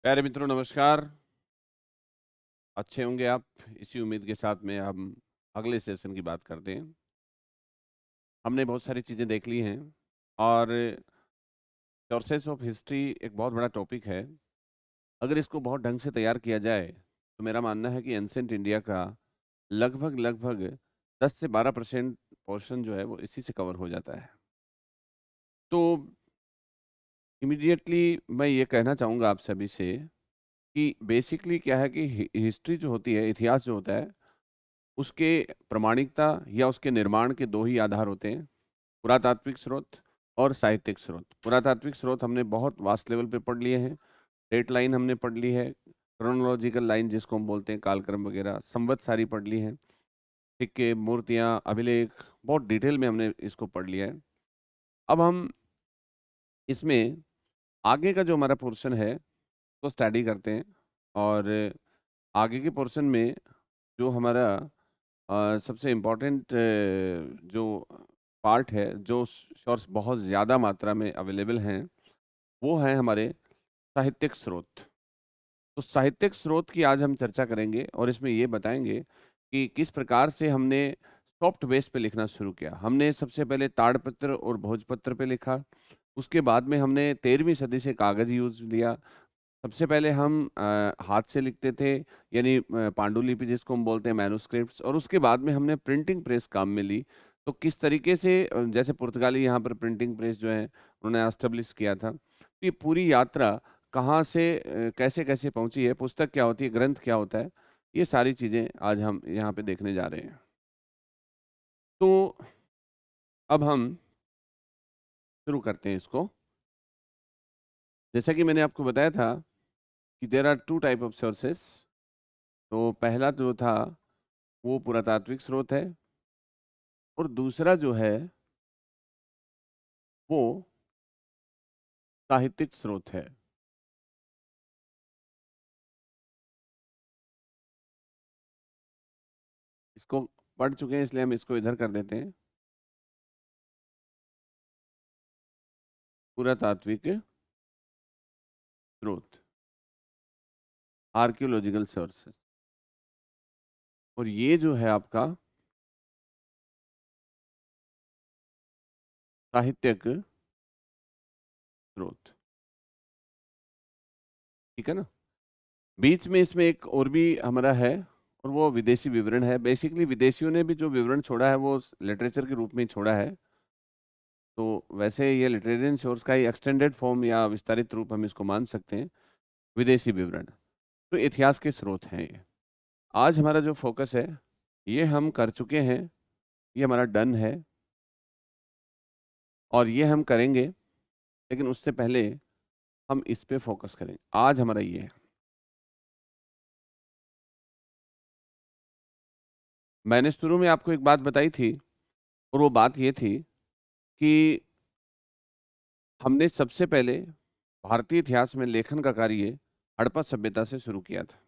प्यारे मित्रों नमस्कार। अच्छे होंगे आप। इसी उम्मीद के साथ में हम अगले सेशन की बात करते हैं। हमने बहुत सारी चीज़ें देख ली हैं और सोर्सेस ऑफ हिस्ट्री एक बहुत बड़ा टॉपिक है। अगर इसको बहुत ढंग से तैयार किया जाए तो मेरा मानना है कि एंसेंट इंडिया का लगभग लगभग 10 से 12% पोर्शन जो है वो इसी से कवर हो जाता है। तो इमीडिएटली मैं ये कहना चाहूँगा आप सभी से कि बेसिकली क्या है कि हिस्ट्री जो होती है, इतिहास जो होता है, उसके प्रामाणिकता या उसके निर्माण के 2 ही आधार होते हैं, पुरातात्विक स्रोत और साहित्यिक स्रोत। पुरातात्विक स्रोत हमने बहुत वास्ट लेवल पे पढ़ लिए हैं, डेट लाइन हमने पढ़ ली है, क्रोनोलॉजिकल लाइन जिसको हम बोलते हैं, कालक्रम वगैरह, संवत पढ़ ली हैं, सिक्के, मूर्तियाँ, अभिलेख, बहुत डिटेल में हमने इसको पढ़ लिया है। अब हम इसमें आगे का जो हमारा पोर्शन है, उसको स्टडी करते हैं और आगे के पोर्शन में जो हमारा सबसे इम्पोर्टेंट जो पार्ट है, जो सोर्स बहुत ज़्यादा मात्रा में अवेलेबल हैं, वो हैं हमारे साहित्यिक स्रोत। तो साहित्यिक स्रोत की आज हम चर्चा करेंगे और इसमें ये बताएँगे कि किस प्रकार से हमने सॉफ्ट बेस पे लिखना शुरू किया। हमने सबसे पहले ताड़पत्र और भोजपत्र पे लिखा, उसके बाद में हमने 13वीं सदी से कागज़ यूज़ लिया। सबसे पहले हम हाथ से लिखते थे, यानी पांडुलिपि जिसको हम बोलते हैं, मैन्युस्क्रिप्ट्स, और उसके बाद में हमने प्रिंटिंग प्रेस काम में ली। तो किस तरीके से जैसे पुर्तगाली यहाँ पर प्रिंटिंग प्रेस जो है उन्होंने एस्टेब्लिश किया था। तो ये पूरी यात्रा कहाँ से कैसे-कैसे पहुँची है, पुस्तक क्या होती है, ग्रंथ क्या होता है, ये सारी चीज़ें आज हम यहाँ पे देखने जा रहे हैं। तो अब हम शुरू करते हैं इसको। जैसा कि मैंने आपको बताया था कि there are 2 type of sources. तो पहला जो था वो पुरातात्विक स्रोत है और दूसरा जो है वो साहित्यिक स्रोत है। इसको पढ़ चुके हैं इसलिए हम इसको इधर कर देते हैं। पुरातात्विक स्रोत, आर्कियोलॉजिकल सोर्सेस, और ये जो है आपका साहित्यिक स्रोत। ठीक है ना? बीच में इसमें एक और भी हमारा है और वो विदेशी विवरण है। बेसिकली विदेशियों ने भी जो विवरण छोड़ा है वो लिटरेचर के रूप में ही छोड़ा है। तो वैसे ये लिटरेरियन सोर्स का ही एक्सटेंडेड फॉर्म या विस्तारित रूप हम इसको मान सकते हैं, विदेशी विवरण। तो इतिहास के स्रोत हैं ये। आज हमारा जो फोकस है, ये हम कर चुके हैं, ये हमारा डन है और ये हम करेंगे, लेकिन उससे पहले हम इस पे फोकस करेंगे। आज हमारा ये है। मैंने शुरू में आपको एक बात बताई थी और वो बात ये थी कि हमने सबसे पहले भारतीय इतिहास में लेखन का कार्य हड़प्पा सभ्यता से शुरू किया था।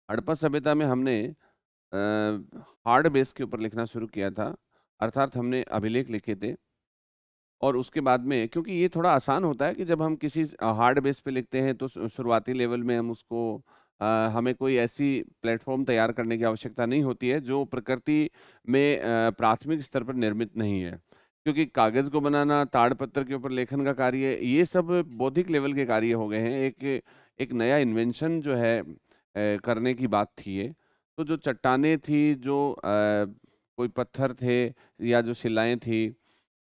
हड़प्पा सभ्यता में हमने हार्ड बेस के ऊपर लिखना शुरू किया था, अर्थात हमने अभिलेख लिखे थे। और उसके बाद में, क्योंकि ये थोड़ा आसान होता है कि जब हम किसी हार्ड बेस पे लिखते हैं तो शुरुआती लेवल में हम उसको हमें कोई ऐसी प्लेटफॉर्म तैयार करने की आवश्यकता नहीं होती है जो प्रकृति में प्राथमिक स्तर पर निर्मित नहीं है, क्योंकि कागज को बनाना, ताड़पत्र के ऊपर लेखन का कार्य, ये सब बौद्धिक लेवल के कार्य हो गए हैं। एक एक नया इन्वेंशन जो है करने की बात थी ये। तो जो चट्टानें थी, जो कोई पत्थर थे या जो शिलाएं थी,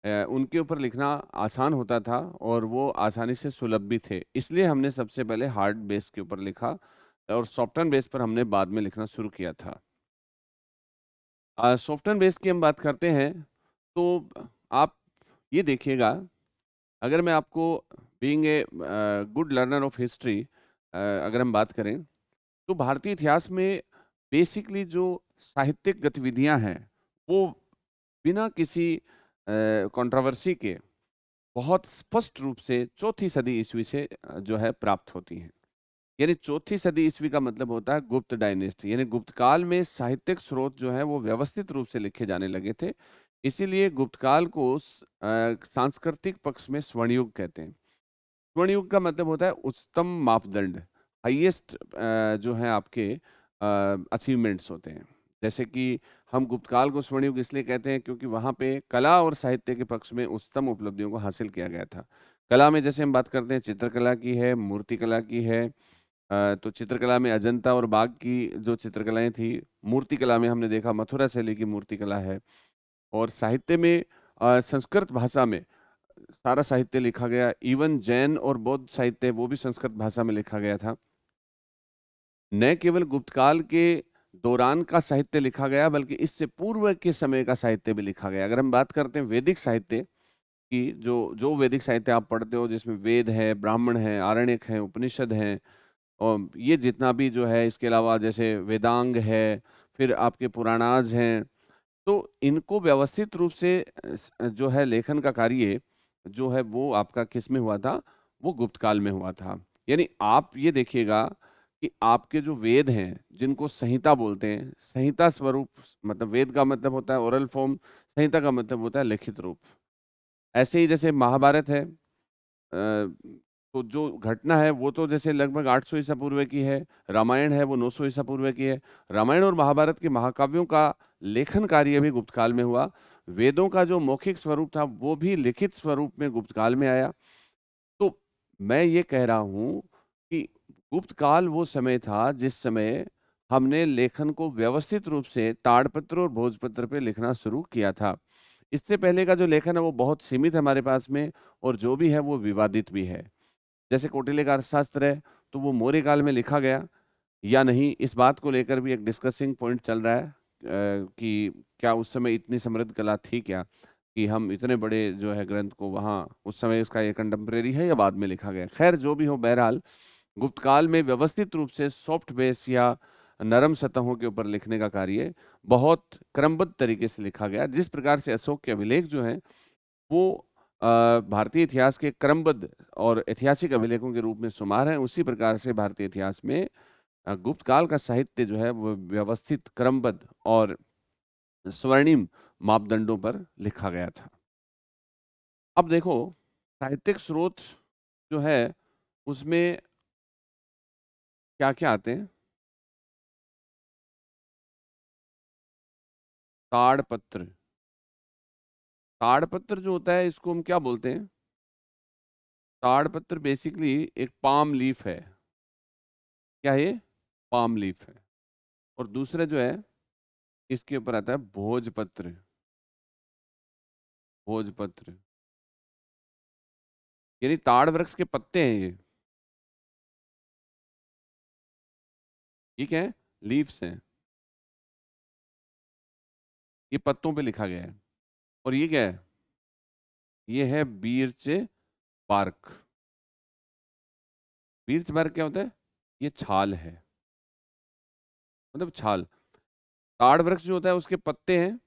उनके ऊपर लिखना आसान होता था और वो आसानी से सुलभ भी थे। इसलिए हमने सबसे पहले हार्ड बेस के ऊपर लिखा और सॉफ्टवेयर बेस पर हमने बाद में लिखना शुरू किया था। सॉफ्टवेयर बेस की हम बात करते हैं तो आप ये देखिएगा, अगर मैं आपको being a good learner of history अगर हम बात करें, तो भारतीय इतिहास में बेसिकली जो साहित्यिक गतिविधियां हैं, वो बिना किसी कंट्रोवर्सी के बहुत स्पष्ट रूप से चौथी सदी ईस्वी से जो है प्राप्त होती हैं। यानी चौथी सदी ईस्वी का मतलब होता है गुप्त डायनेस्टी, यानी गुप्त काल में साहित्यिक स्रोत जो है वो व्यवस्थित रूप से लिखे जाने लगे थे। इसीलिए गुप्त काल को सांस्कृतिक पक्ष में स्वर्ण युग कहते हैं। स्वर्ण युग का मतलब होता है उच्चतम मापदंड। हाईएस्ट जो है आपके अचीवमेंट्स होते हैं। जैसे कि हम गुप्तकाल को स्वर्ण युग इसलिए कहते हैं क्योंकि वहाँ पे कला और साहित्य के पक्ष में उच्चतम उपलब्धियों को हासिल किया गया था। कला में जैसे हम बात करते हैं चित्रकला की है, मूर्तिकला की है। तो चित्रकला में अजंता और बाघ की जो चित्रकलाएं थी, मूर्तिकला में हमने देखा मथुरा शैली की मूर्तिकला है। और साहित्य में संस्कृत भाषा में सारा साहित्य लिखा गया, इवन जैन और बौद्ध साहित्य वो भी संस्कृत भाषा में लिखा गया था। न केवल गुप्तकाल के दौरान का साहित्य लिखा गया बल्कि इससे पूर्व के समय का साहित्य भी लिखा गया। अगर हम बात करते हैं वैदिक साहित्य की, जो जो वैदिक साहित्य आप पढ़ते हो जिसमें वेद है, ब्राह्मण है, आरण्यक है, उपनिषद है, और ये जितना भी जो है, इसके अलावा जैसे वेदांग है, फिर आपके पुराणाज हैं, तो इनको व्यवस्थित रूप से जो है लेखन का कार्य जो है वो आपका किस में हुआ था, वो गुप्त काल में हुआ था। यानी आप ये देखिएगा कि आपके जो वेद हैं जिनको संहिता बोलते हैं, संहिता स्वरूप, मतलब वेद का मतलब होता है ओरल फॉर्म, संहिता का मतलब होता है लिखित रूप। ऐसे ही जैसे महाभारत है, तो जो घटना है वो तो जैसे लगभग 800 ईसा पूर्व की है, रामायण है वो 900 ईसा पूर्व की है। रामायण और महाभारत के महाकाव्यों का लेखन कार्य भी गुप्त काल में हुआ। वेदों का जो मौखिक स्वरूप था वो भी लिखित स्वरूप में गुप्त काल में आया। तो मैं ये कह रहा हूँ कि गुप्त काल वो समय था जिस समय हमने लेखन को व्यवस्थित रूप से ताड़पत्र और भोजपत्र पे लिखना शुरू किया था। इससे पहले का जो लेखन है वो बहुत सीमित है हमारे पास में, और जो भी है वो विवादित भी है। जैसे कौटिल्य का अर्थशास्त्र है, तो वो मौर्य काल में लिखा गया या नहीं, इस बात को लेकर भी एक डिस्कसिंग पॉइंट चल रहा है कि क्या उस समय इतनी समृद्ध कला थी क्या, कि हम इतने बड़े जो है ग्रंथ को वहाँ उस समय इसका ये कंटेम्प्रेरी है या बाद में लिखा गया। खैर जो भी हो, बहरहाल गुप्त काल में व्यवस्थित रूप से सॉफ्ट बेस या नरम सतहों के ऊपर लिखने का कार्य बहुत क्रमबद्ध तरीके से लिखा गया। जिस प्रकार से अशोक के अभिलेख जो हैं वो भारतीय इतिहास के क्रमबद्ध और ऐतिहासिक अभिलेखों के रूप में शुमार हैं, उसी प्रकार से भारतीय इतिहास में गुप्त काल का साहित्य जो है वो व्यवस्थित, क्रमबद्ध और स्वर्णिम मापदंडों पर लिखा गया था। अब देखो, साहित्यिक स्रोत जो है उसमें क्या क्या आते हैं। ताड़पत्र, ताड़पत्र जो होता है इसको हम क्या बोलते हैं? ताड़पत्र बेसिकली एक पाम लीफ है। क्या है ये? पाम लीफ है। और दूसरा जो है इसके ऊपर आता है भोजपत्र। भोजपत्र यानी ताड़ वृक्ष के पत्ते हैं ये। ये क्या है? लीव्स हैं। ये पत्तों पे लिखा गया है। और ये क्या है? ये है बीर्च बार्क। बीर्च बार्क क्या होता है? ये छाल है, मतलब छाल। ताड़ वृक्ष जो होता है उसके पत्ते हैं,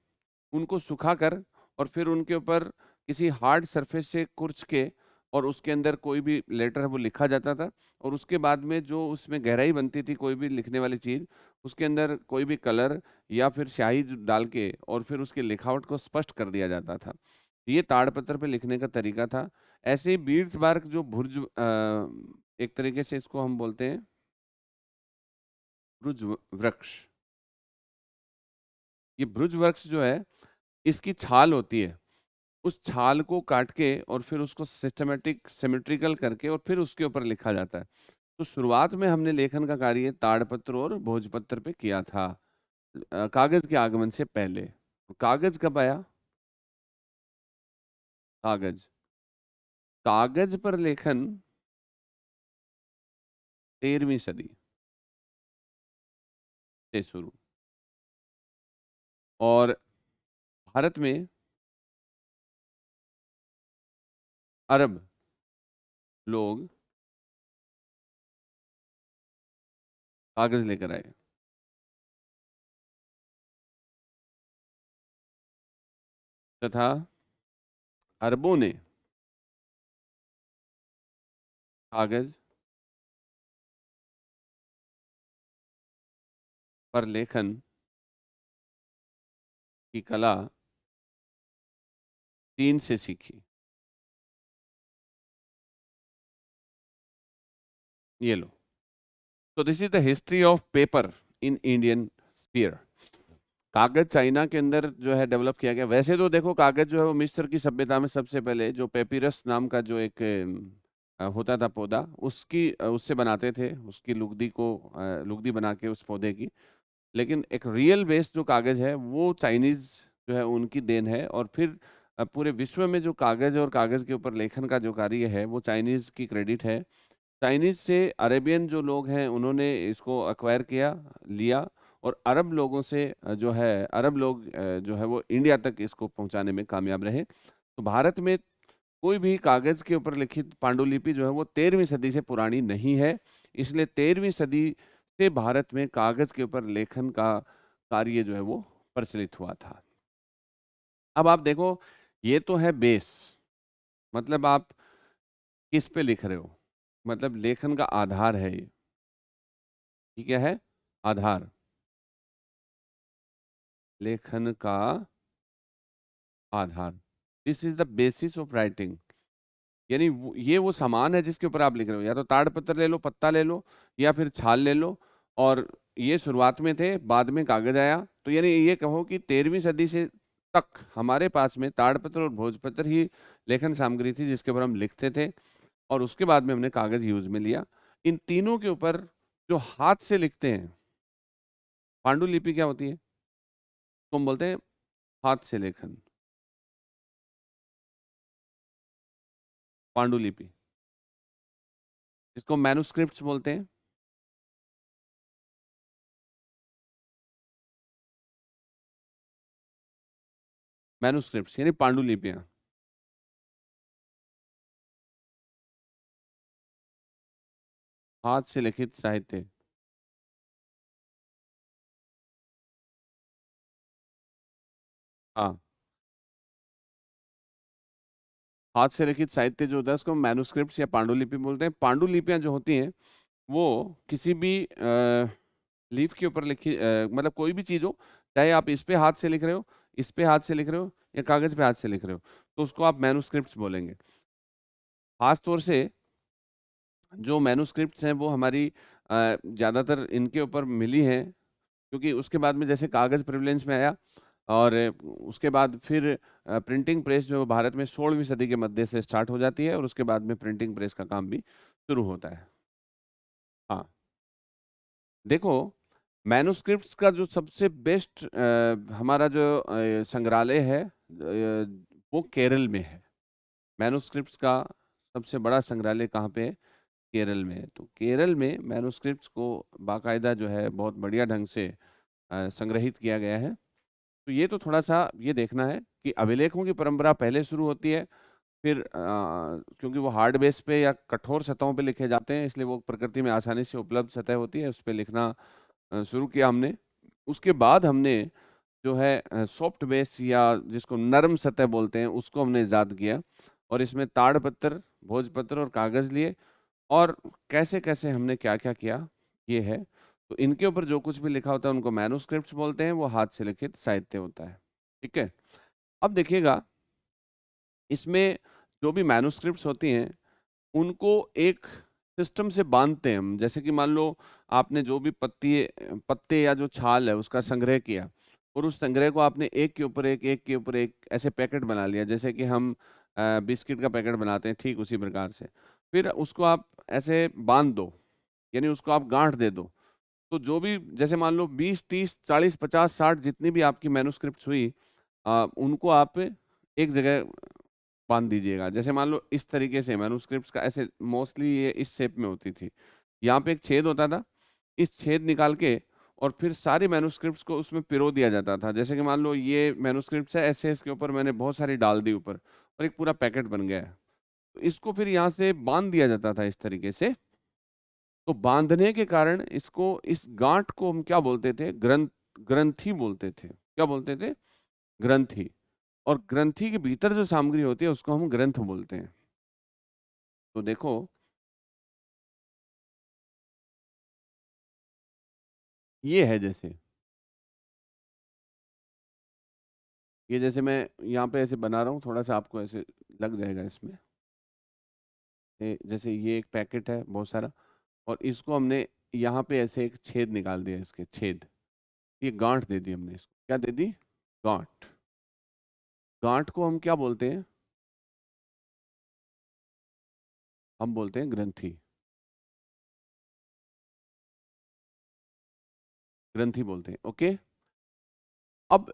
उनको सुखाकर और फिर उनके ऊपर किसी हार्ड सरफेस से कुर्च के और उसके अंदर कोई भी लेटर है वो लिखा जाता था। और उसके बाद में जो उसमें गहराई बनती थी कोई भी लिखने वाली चीज, उसके अंदर कोई भी कलर या फिर स्याही डाल के और फिर उसकी लिखावट को स्पष्ट कर दिया जाता था। ये ताड़पत्र पे लिखने का तरीका था। ऐसे ही बीड्स बार्क जो भुर्ज एक तरीके से इसको हम बोलते हैं भुज वृक्ष। ये भुज वृक्ष जो है इसकी छाल होती है, उस छाल को काट के और फिर उसको सिस्टमेटिक सिमेट्रिकल करके और फिर उसके ऊपर लिखा जाता है। तो शुरुआत में हमने लेखन का कार्य ताड़पत्र और भोजपत्र पे किया था, कागज के आगमन से पहले। कागज कब आया? कागज, कागज पर लेखन 13वीं सदी से शुरू। और भारत में अरब लोग कागज लेकर आए, तथा अरबों ने कागज पर लेखन की कला चीन से सीखी। ये लो, तो this is the history of paper in Indian sphere. कागज चाइना के अंदर जो है डेवलप किया गया। वैसे तो देखो कागज जो है वो मिस्र की सभ्यता में सबसे पहले जो पेपिरस नाम का जो एक होता था पौधा, उससे बनाते थे, उसकी लुगदी बना के उस पौधे की। लेकिन एक रियल बेस जो कागज है वो चाइनीज जो है उनकी देन है। और फिर पूरे विश्व में जो कागज और कागज के ऊपर लेखन का जो कार्य है वो चाइनीज की क्रेडिट है। चाइनीज से अरेबियन जो लोग हैं उन्होंने इसको अक्वायर किया, लिया। और अरब लोगों से अरब लोग जो है वो इंडिया तक इसको पहुंचाने में कामयाब रहे। तो भारत में कोई भी कागज के ऊपर लिखित पांडुलिपि जो है वो 13वीं सदी से पुरानी नहीं है। इसलिए 13वीं सदी से भारत में कागज के ऊपर लेखन का कार्य जो है वो प्रचलित हुआ था। अब आप देखो, ये तो है बेस, मतलब आप किस पे लिख रहे हो, मतलब लेखन का आधार है ये। ये क्या है? आधार, लेखन का आधार। This is the basis of writing. यानी ये वो सामान है जिसके ऊपर आप लिख रहे हो। या तो ताड़पत्र ले लो, पत्ता ले लो, या फिर छाल ले लो। और ये शुरुआत में थे, बाद में कागज आया। तो यानी ये कहो कि 13वीं सदी से तक हमारे पास में ताड़पत्र और भोजपत्र ही लेखन सामग्री थी जिसके ऊपर हम लिखते थे। और उसके बाद में हमने कागज यूज में लिया। इन तीनों के ऊपर जो हाथ से लिखते हैं, पांडुलिपि क्या होती है? तो हम बोलते हैं हाथ से लेखन, पांडुलिपि, जिसको मैन्युस्क्रिप्ट्स बोलते हैं। मैन्युस्क्रिप्ट्स यानी पांडुलिपियां, हाथ से लिखित साहित्य। हाँ, हाथ से लिखित साहित्य जो होता है उसको मैन्युस्क्रिप्ट्स या पांडुलिपि बोलते हैं। पांडुलिपियां जो होती हैं वो किसी भी लीफ के ऊपर मतलब कोई भी चीज हो, चाहे आप इस पे हाथ से लिख रहे हो, इस पे हाथ से लिख रहे हो, या कागज पे हाथ से लिख रहे हो, तो उसको आप मैन्युस्क्रिप्ट्स बोलेंगे। खास तौर से जो मैन्युस्क्रिप्ट्स हैं वो हमारी ज्यादातर इनके ऊपर मिली हैं, क्योंकि उसके बाद में जैसे कागज प्रिविलेंस में आया, और उसके बाद फिर प्रिंटिंग प्रेस जो भारत में 16वीं सदी के मध्य से स्टार्ट हो जाती है, और उसके बाद में प्रिंटिंग प्रेस का काम भी शुरू होता है। हाँ, देखो, मैन्युस्क्रिप्ट्स का जो सबसे बेस्ट हमारा जो संग्रहालय है वो केरल में है। मैन्युस्क्रिप्ट्स का सबसे बड़ा संग्रहालय कहाँ पे है? केरल में है। तो केरल में मैन्युस्क्रिप्ट्स को बाकायदा जो है बहुत बढ़िया ढंग से संग्रहित किया गया है। तो ये तो थोड़ा सा ये देखना है कि अभिलेखों की परंपरा पहले शुरू होती है, फिर क्योंकि वो हार्ड बेस पे या कठोर सतहों पे लिखे जाते हैं, इसलिए वो प्रकृति में आसानी से उपलब्ध सतह होती है, उस पर लिखना शुरू किया हमने। उसके बाद हमने जो है सॉफ्ट बेस या जिसको नरम सतह बोलते हैं उसको हमने इजाद किया, और इसमें ताड़पत्र, भोजपत्र और कागज लिए, और कैसे कैसे हमने क्या क्या किया ये है। तो इनके ऊपर जो कुछ भी लिखा होता है उनको मैन्युस्क्रिप्ट्स बोलते हैं, वो हाथ से लिखित साहित्य होता है। ठीक है। अब देखिएगा, इसमें जो भी मैन्युस्क्रिप्ट्स होती हैं उनको एक सिस्टम से बांधते हैं हम। जैसे कि मान लो आपने जो भी पत्ते या जो छाल है उसका संग्रह किया, और उस संग्रह को आपने एक के ऊपर एक, एक के ऊपर एक ऐसे पैकेट बना लिया, जैसे कि हम बिस्किट का पैकेट बनाते हैं, ठीक उसी प्रकार से। फिर उसको आप ऐसे बांध दो, यानी उसको आप गांठ दे दो। तो जो भी, जैसे मान लो 20, 30, 40, 50, 60 जितनी भी आपकी मैन्युस्क्रिप्ट हुई, उनको आप एक जगह बांध दीजिएगा। जैसे मान लो इस तरीके से मैन्युस्क्रिप्ट्स का ऐसे मोस्टली ये इस शेप में होती थी। यहाँ पे एक छेद होता था, इस छेद निकाल के और फिर सारी मैन्युस्क्रिप्ट्स को उसमें पिरो दिया जाता था। जैसे कि मान लो ये मैन्युस्क्रिप्ट्स है, ऐसे इसके ऊपर मैंने बहुत सारी डाल दी ऊपर, और एक पूरा पैकेट बन गया है। तो इसको फिर यहाँ से बांध दिया जाता था इस तरीके से। तो बांधने के कारण इसको, इस गांठ को हम क्या बोलते थे? ग्रंथि बोलते थे। क्या बोलते थे? ग्रंथि। और ग्रंथि के भीतर जो सामग्री होती है उसको हम ग्रंथ बोलते हैं। तो देखो, ये है जैसे, ये जैसे मैं यहाँ पे ऐसे बना रहा हूँ, थोड़ा सा आपको ऐसे लग जाएगा इसमें। जैसे ये एक पैकेट है बहुत सारा, और इसको हमने यहाँ पे ऐसे एक छेद निकाल दिया, इसके छेद, ये गांठ दे दी हमने इसको, क्या दे दी? गांठ। गांठ को हम क्या बोलते हैं? हम बोलते हैं ग्रंथि। ग्रंथि बोलते हैं, ओके। अब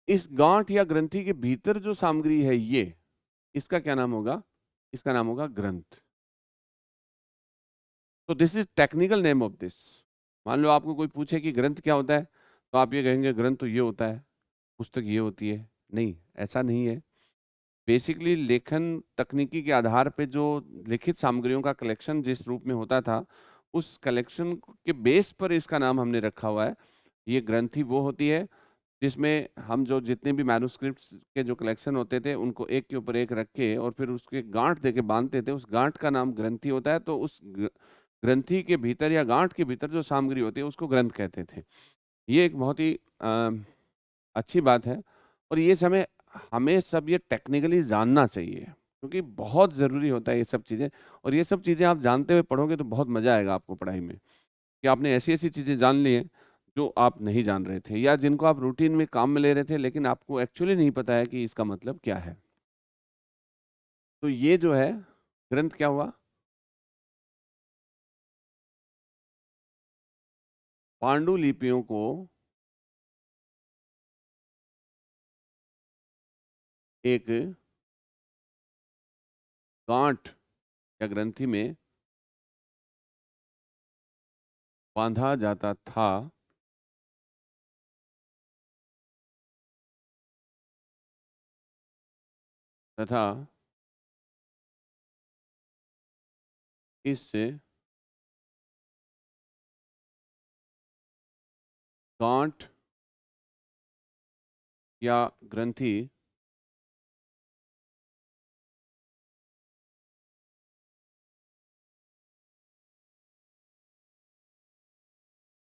इस गांठ या ग्रंथि के भीतर जो सामग्री है, ये इसका क्या नाम होगा? इसका नाम होगा ग्रंथ। तो this is technical name of this. मान लो आपको कोई पूछे कि ग्रंथ क्या होता है, तो आप ये कहेंगे ग्रंथ तो ये होता है, पुस्तक ये होती है। नहीं, ऐसा नहीं है। बेसिकली लेखन तकनीकी के आधार पे जो लिखित सामग्रियों का कलेक्शन जिस रूप में होता था, उस कलेक्शन के बेस पर इसका नाम हमने रखा हुआ है। ये ग्रंथि वो होती है जिसमें हम जो जितने भी मैन्युस्क्रिप्ट्स के जो कलेक्शन होते थे, उनको एक के ऊपर एक रख के और फिर उसके गांठ देके बांधते थे, उस गांठ का नाम ग्रंथि होता है। तो उस ग्रंथि के भीतर या गांठ के भीतर जो सामग्री होती है उसको ग्रंथ कहते थे। ये एक बहुत ही अच्छी बात है, और ये समय हमें सब ये टेक्निकली जानना चाहिए, क्योंकि बहुत ज़रूरी होता है ये सब चीज़ें। और ये सब चीज़ें आप जानते हुए पढ़ोगे तो बहुत मज़ा आएगा आपको पढ़ाई में, कि आपने ऐसी ऐसी चीज़ें जान ली हैं जो आप नहीं जान रहे थे, या जिनको आप रूटीन में काम में ले रहे थे लेकिन आपको एक्चुअली नहीं पता है कि इसका मतलब क्या है। तो ये जो है ग्रंथ क्या हुआ? पांडुलिपियों को एक गांठ या ग्रंथि में बांधा जाता था, तथा इससे गांठ या ग्रंथि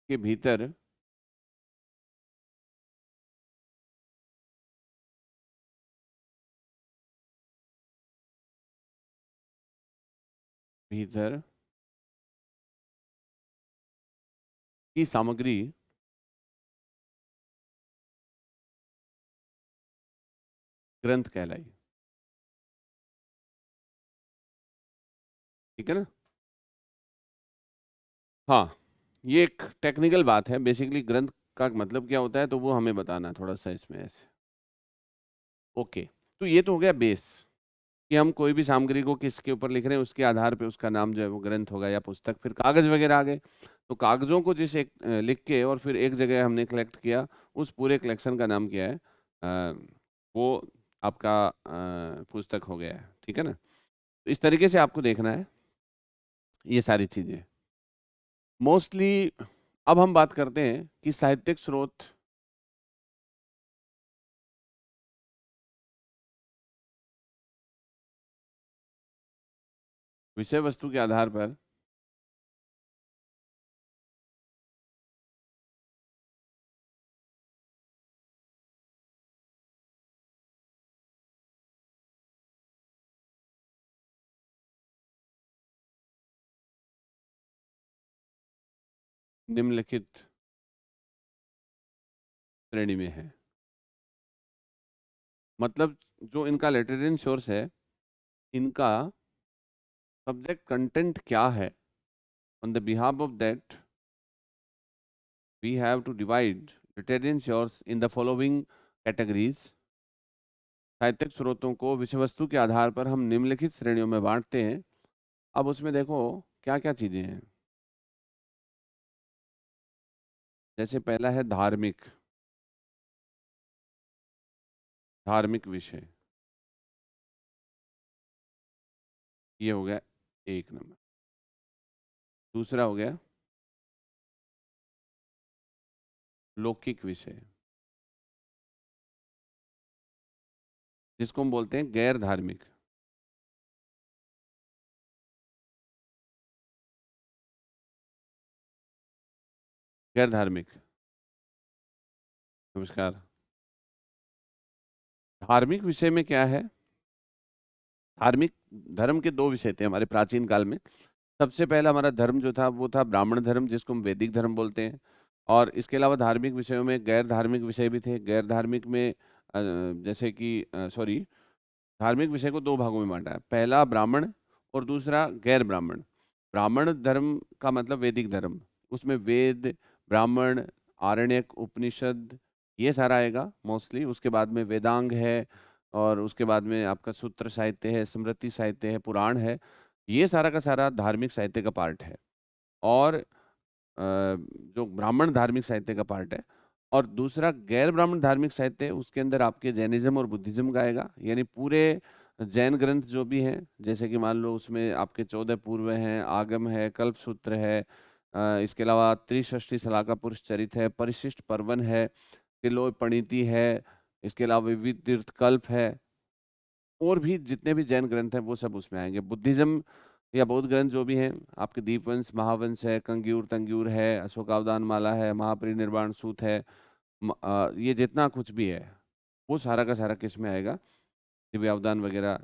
के भीतर भीतर की सामग्री ग्रंथ कहलाई। ठीक है ना? हाँ, ये एक टेक्निकल बात है। बेसिकली ग्रंथ का मतलब क्या होता है, तो वो हमें बताना है थोड़ा सा इसमें ऐसे। ओके, तो ये तो हो गया बेस, कि हम कोई भी सामग्री को किसके ऊपर लिख रहे हैं, उसके आधार पे उसका नाम जो है वो ग्रंथ होगा या पुस्तक। फिर कागज वगैरह आ गए, तो कागजों को जिस एक लिख के और फिर एक जगह हमने कलेक्ट किया, उस पूरे कलेक्शन का नाम क्या है? वो आपका पुस्तक हो गया है। ठीक है ना? तो इस तरीके से आपको देखना है ये सारी चीजें। मोस्टली अब हम बात करते हैं कि साहित्यिक स्रोत विषय वस्तु के आधार पर निम्नलिखित श्रेणी में है। मतलब जो इनका लिटरेरी सोर्स है, इनका सब्जेक्ट कंटेंट क्या है, on the behalf of that we have to divide literary source in the following categories. साहित्यिक स्रोतों को विषय वस्तु के आधार पर हम निम्नलिखित श्रेणियों में बांटते हैं। अब उसमें देखो क्या क्या चीजें हैं। जैसे पहला है धार्मिक, धार्मिक विषय, ये हो गया एक नंबर। दूसरा हो गया लौकिक विषय, जिसको हम बोलते हैं गैर धार्मिक। गैर धार्मिक, नमस्कार। धार्मिक विषय में क्या है? धार्मिक धर्म के दो विषय थे हमारे प्राचीन काल में। सबसे पहला हमारा धर्म जो था वो था ब्राह्मण धर्म, जिसको हम वैदिक धर्म बोलते हैं। और इसके अलावा धार्मिक विषयों में गैर धार्मिक विषय भी थे। गैर धार्मिक में जैसे कि सॉरी, धार्मिक विषय को दो भागों में बांटा है, पहला ब्राह्मण और दूसरा गैर ब्राह्मण। ब्राह्मण धर्म का मतलब वैदिक धर्म, उसमें वेद, ब्राह्मण, आरण्यक, उपनिषद, ये सारा आएगा मोस्टली। उसके बाद में वेदांग है, और उसके बाद में आपका सूत्र साहित्य है, स्मृति साहित्य है, पुराण है। ये सारा का सारा धार्मिक साहित्य का पार्ट है। और जो ब्राह्मण धार्मिक साहित्य का पार्ट है, और दूसरा गैर ब्राह्मण धार्मिक साहित्य है, उसके अंदर आपके जैनिज्म और बुद्धिज्म का आएगा। यानी पूरे जैन ग्रंथ जो भी हैं, जैसे कि मान लो उसमें आपके 14 पूर्व हैं, आगम है, कल्प सूत्र है, इसके अलावा त्रिषष्ठी शलाका पुरुष चरित है, परिशिष्ट पर्वन है, तिलोय पणिति है, इसके अलावा विविध तीर्थ कल्प है, और भी जितने भी जैन ग्रंथ हैं वो सब उसमें आएंगे। बुद्धिज्म या बौद्ध ग्रंथ जो भी हैं, आपके दीपवंश, महावंश है, कंग्यूर तंग्यूर है, अशोकावदान माला है, महापरिनिर्वाण सूत है, ये जितना कुछ भी है वो सारा का सारा किस में आएगा, दिव्यावदान वगैरह,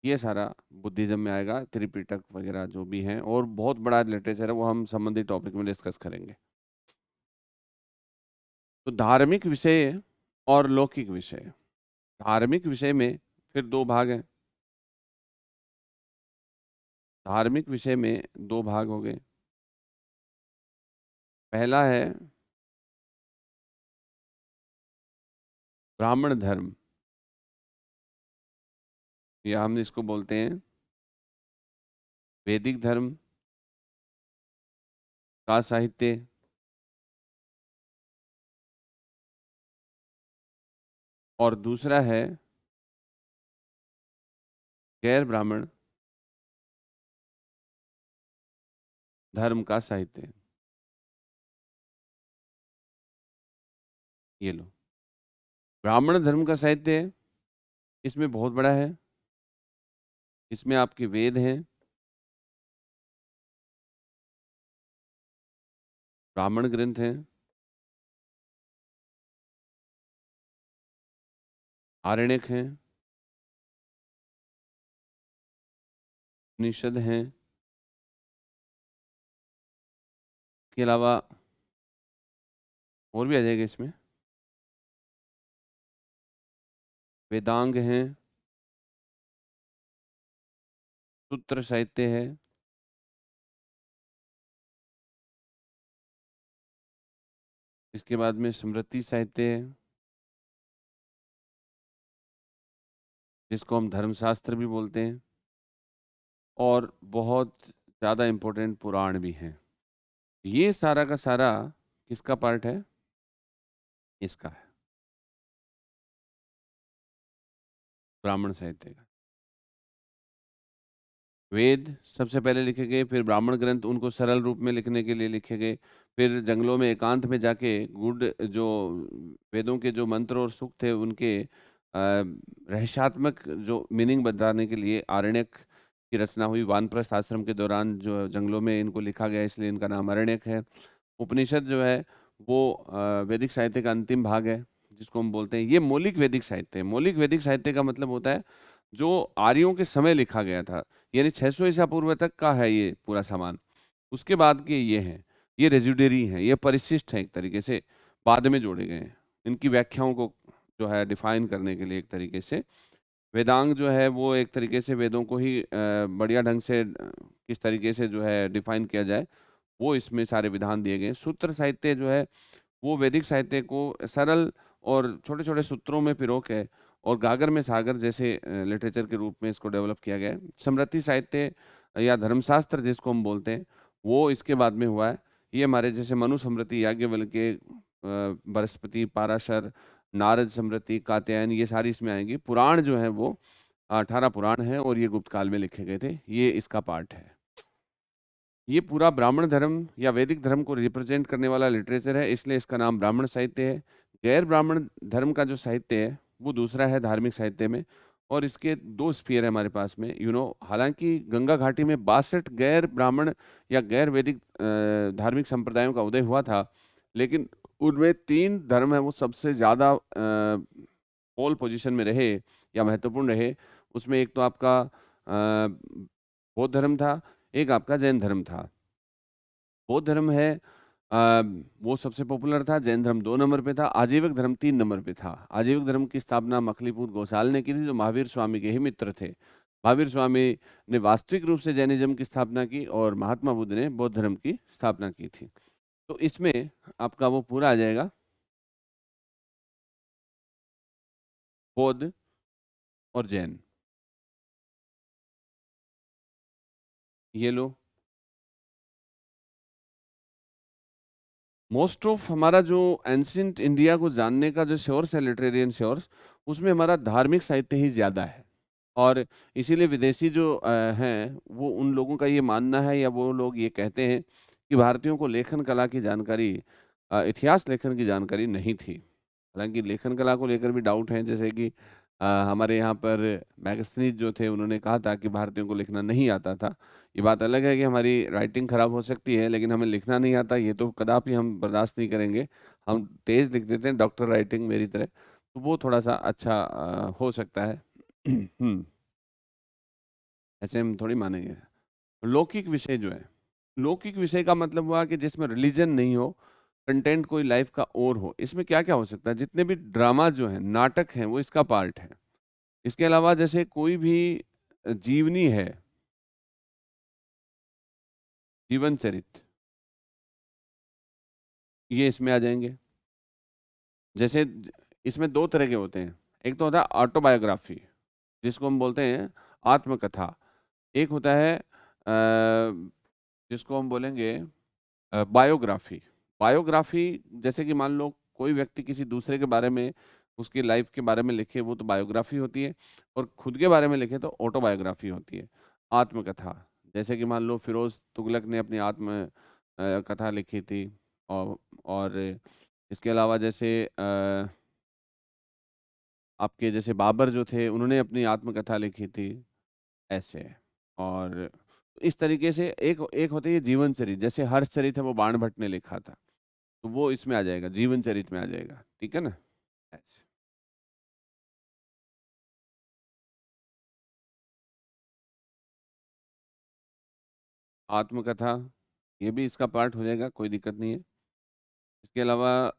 ये सारा बुद्धिज्म में आएगा। त्रिपिटक वगैरह जो भी हैं, और बहुत बड़ा लिटरेचर है, वो हम संबंधित टॉपिक में डिस्कस करेंगे। तो धार्मिक विषय और लौकिक विषय। धार्मिक विषय में फिर दो भाग हैं। धार्मिक विषय में दो भाग हो गए। पहला है ब्राह्मण धर्म, या हम इसको बोलते हैं वैदिक धर्म का साहित्य। और दूसरा है गैर ब्राह्मण धर्म का साहित्य। ये लो, ब्राह्मण धर्म का साहित्य है, इसमें बहुत बड़ा है। इसमें आपके वेद हैं, ब्राह्मण ग्रंथ हैं, आरण्यक हैं, उपनिषद हैं, इसके अलावा और भी आ जाएगा इसमें, वेदांग हैं, सूत्र साहित्य है, इसके बाद में स्मृति साहित्य है, जिसको हम धर्मशास्त्र भी बोलते हैं, और बहुत ज़्यादा इम्पोर्टेंट पुराण भी हैं। ये सारा का सारा किसका पार्ट है? इसका है, ब्राह्मण साहित्य का। वेद सबसे पहले लिखे गए, फिर ब्राह्मण ग्रंथ उनको सरल रूप में लिखने के लिए लिखे गए, फिर जंगलों में एकांत में जाके गुड जो वेदों के जो मंत्र और सूक्त थे उनके रहस्यात्मक जो मीनिंग बताने के लिए आरण्यक की रचना हुई। वानप्रस्थ आश्रम के दौरान जो जंगलों में इनको लिखा गया, इसलिए इनका नाम आरण्यक है। उपनिषद जो है वो वैदिक साहित्य का अंतिम भाग है, जिसको हम बोलते हैं, ये मौलिक वैदिक साहित्य है। मौलिक वैदिक साहित्य का मतलब होता है जो आर्यों के समय लिखा गया था, यानी 600 ईसा पूर्व तक का है ये पूरा सामान। उसके बाद के ये हैं, ये रेजिडरी हैं, ये परिशिष्ट हैं, एक तरीके से बाद में जोड़े गए हैं इनकी व्याख्याओं को जो है डिफाइन करने के लिए। एक तरीके से वेदांग जो है वो एक तरीके से वेदों को ही बढ़िया ढंग से किस तरीके से जो है डिफाइन किया जाए, वो इसमें सारे विधान दिए गए हैं। सूत्र साहित्य जो है वो वैदिक साहित्य को सरल और छोटे छोटे सूत्रों में पिरो के और गागर में सागर जैसे लिटरेचर के रूप में इसको डेवलप किया गया है। स्मृति साहित्य या धर्मशास्त्र जिसको हम बोलते हैं, वो इसके बाद में हुआ है। ये हमारे जैसे मनु स्मृति, याज्ञवल्क्य, बृहस्पति, पाराशर, नारद स्मृति, कात्यायन, ये सारी इसमें आएंगी। पुराण जो है वो 18 पुराण है, और ये गुप्त काल में लिखे गए थे, ये इसका पार्ट है। ये पूरा ब्राह्मण धर्म या वैदिक धर्म को रिप्रेजेंट करने वाला लिटरेचर है, इसलिए इसका नाम ब्राह्मण साहित्य है। गैर ब्राह्मण धर्म का जो साहित्य है वो दूसरा है धार्मिक साहित्य में, और इसके दो स्पीयर है हमारे पास में। हालांकि गंगा घाटी में 62 गैर ब्राह्मण या गैर वैदिक धार्मिक संप्रदायों का उदय हुआ था, लेकिन उनमें 3 धर्म है वो सबसे ज़्यादा पोल पोजीशन में रहे या महत्वपूर्ण रहे। उसमें एक तो आपका बौद्ध धर्म था, एक आपका जैन धर्म था। बौद्ध धर्म है अ, वो सबसे पॉपुलर था। जैन धर्म 2 नंबर पे था। आजीविक धर्म 3 नंबर पे था। आजीविक धर्म की स्थापना मखलीपूत गोसाल ने की थी, जो महावीर स्वामी के ही मित्र थे। महावीर स्वामी ने वास्तविक रूप से जैनिज्म की स्थापना की और महात्मा बुद्ध ने बौद्ध धर्म की स्थापना की थी। तो इसमें आपका वो पूरा आ जाएगा, बौद्ध और जैन। ये लो, मोस्ट ऑफ हमारा जो एंशियंट इंडिया को जानने का जो सोर्स है, लिटरेरियन सोर्स, उसमें हमारा धार्मिक साहित्य ही ज्यादा है। और इसीलिए विदेशी जो हैं, वो उन लोगों का ये मानना है, या वो लोग ये कहते हैं कि भारतीयों को लेखन कला की जानकारी, इतिहास लेखन की जानकारी नहीं थी। हालांकि लेखन कला को लेकर भी डाउट है, जैसे कि हमारे यहाँ पर मैगस्थनीज जो थे, उन्होंने कहा था कि भारतीयों को लिखना नहीं आता था। ये बात अलग है कि हमारी राइटिंग खराब हो सकती है, लेकिन हमें लिखना नहीं आता, ये तो कदापि हम बर्दाश्त नहीं करेंगे। हम तेज लिख देते हैं, डॉक्टर राइटिंग मेरी तरह, तो वो थोड़ा सा अच्छा हो सकता है। ऐसे हम थोड़ी मानेंगे। लौकिक विषय जो है, लौकिक विषय का मतलब हुआ कि जिसमें रिलीजन नहीं हो, कंटेंट कोई लाइफ का और हो। इसमें क्या क्या हो सकता है? जितने भी ड्रामा जो है, नाटक हैं, वो इसका पार्ट है। इसके अलावा जैसे कोई भी जीवनी है, जीवन चरित्र, ये इसमें आ जाएंगे। जैसे इसमें दो तरह के होते हैं। एक तो होता है ऑटोबायोग्राफी, जिसको हम बोलते हैं आत्मकथा। एक होता है जिसको हम बोलेंगे बायोग्राफी। बायोग्राफी, जैसे कि मान लो कोई व्यक्ति किसी दूसरे के बारे में, उसकी लाइफ के बारे में लिखे, वो तो बायोग्राफी होती है। और खुद के बारे में लिखे तो ऑटोबायोग्राफी होती है, आत्मकथा। जैसे कि मान लो फिरोज तुगलक ने अपनी आत्म कथा लिखी थी। और इसके अलावा जैसे आपके जैसे बाबर जो थे, उन्होंने अपनी आत्मकथा लिखी थी, ऐसे। और इस तरीके से एक एक होती है जीवन चरित्र, जैसे हर्षचरित है, वो बाण भट्ट ने लिखा था, तो वो इसमें आ जाएगा, जीवन चरित्र में आ जाएगा। ठीक है ना? ऐसे। आत्मकथा, ये भी इसका पार्ट हो जाएगा, कोई दिक्कत नहीं है। इसके अलावा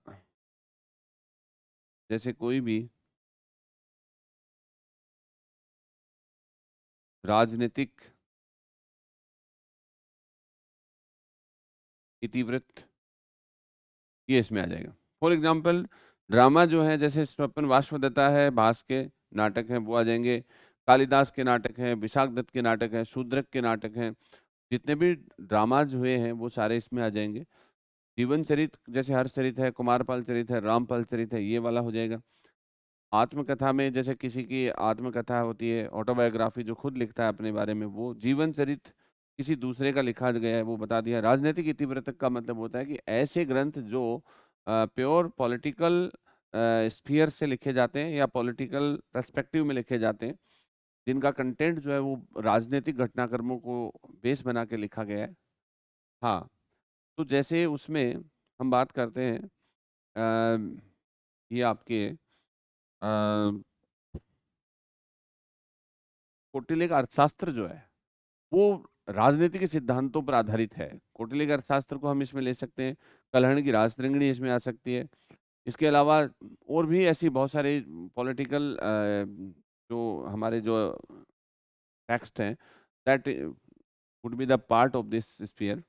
जैसे कोई भी राजनीतिक इतिवृत्त, ये इसमें आ जाएगा। फॉर एग्जाम्पल, ड्रामा जो है, जैसे स्वपन वाष्पदत्ता है, भास के नाटक हैं, वो आ जाएंगे। कालिदास के नाटक हैं, विशाख दत्त के नाटक हैं, शूद्रक के नाटक हैं। जितने भी ड्रामाज हुए हैं, वो सारे इसमें आ जाएंगे। जीवन चरित्र, जैसे हर्षचरित है, कुमारपाल चरित है, रामपाल चरित है, ये वाला हो जाएगा। आत्मकथा में जैसे किसी की आत्मकथा होती है, ऑटोबायोग्राफी, जो खुद लिखता है अपने बारे में, वो। जीवन चरित्र किसी दूसरे का लिखा गया है, वो बता दिया। राजनीतिक इतिवृत्त का मतलब होता है कि ऐसे ग्रंथ जो प्योर पॉलिटिकल स्फीयर से लिखे जाते हैं, या पॉलिटिकल पर्सपेक्टिव में लिखे जाते हैं, जिनका कंटेंट जो है वो राजनीतिक घटनाक्रमों को बेस बना के लिखा गया है। हाँ, तो जैसे उसमें हम बात करते हैं, ये आपके कौटिल्य का अर्थशास्त्र जो है, वो राजनीति के सिद्धांतों पर आधारित है। कौटिल्य के अर्थशास्त्र को हम इसमें ले सकते हैं। कलहण की राजतरंगिणी इसमें आ सकती है। इसके अलावा और भी ऐसी बहुत सारी पॉलिटिकल जो हमारे जो टेक्स्ट हैं, that would be the part of this sphere.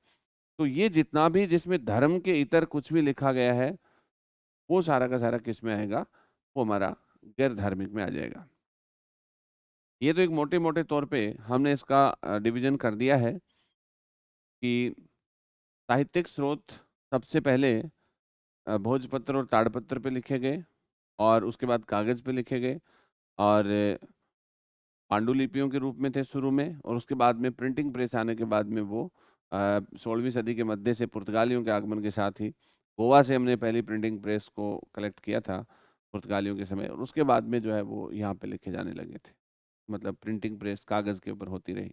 तो ये जितना भी जिसमें धर्म के इतर कुछ भी लिखा गया है, वो सारा का सारा किस में आएगा? वो हमारा गैर धार्मिक में आ जाएगा। ये तो एक मोटे मोटे तौर पे हमने इसका डिवीजन कर दिया है कि साहित्यिक स्रोत सबसे पहले भोजपत्र और ताड़पत्र पे लिखे गए, और उसके बाद कागज पे लिखे गए, और पांडुलिपियों के रूप में थे शुरू में, और उसके बाद में प्रिंटिंग प्रेस आने के बाद में वो 16वीं सदी के मध्य से पुर्तगालियों के आगमन के साथ ही गोवा से हमने पहली प्रिंटिंग प्रेस को कलेक्ट किया था पुर्तगालियों के समय, और उसके बाद में जो है वो यहाँ पे लिखे जाने लगे थे। मतलब प्रिंटिंग प्रेस कागज के ऊपर होती रही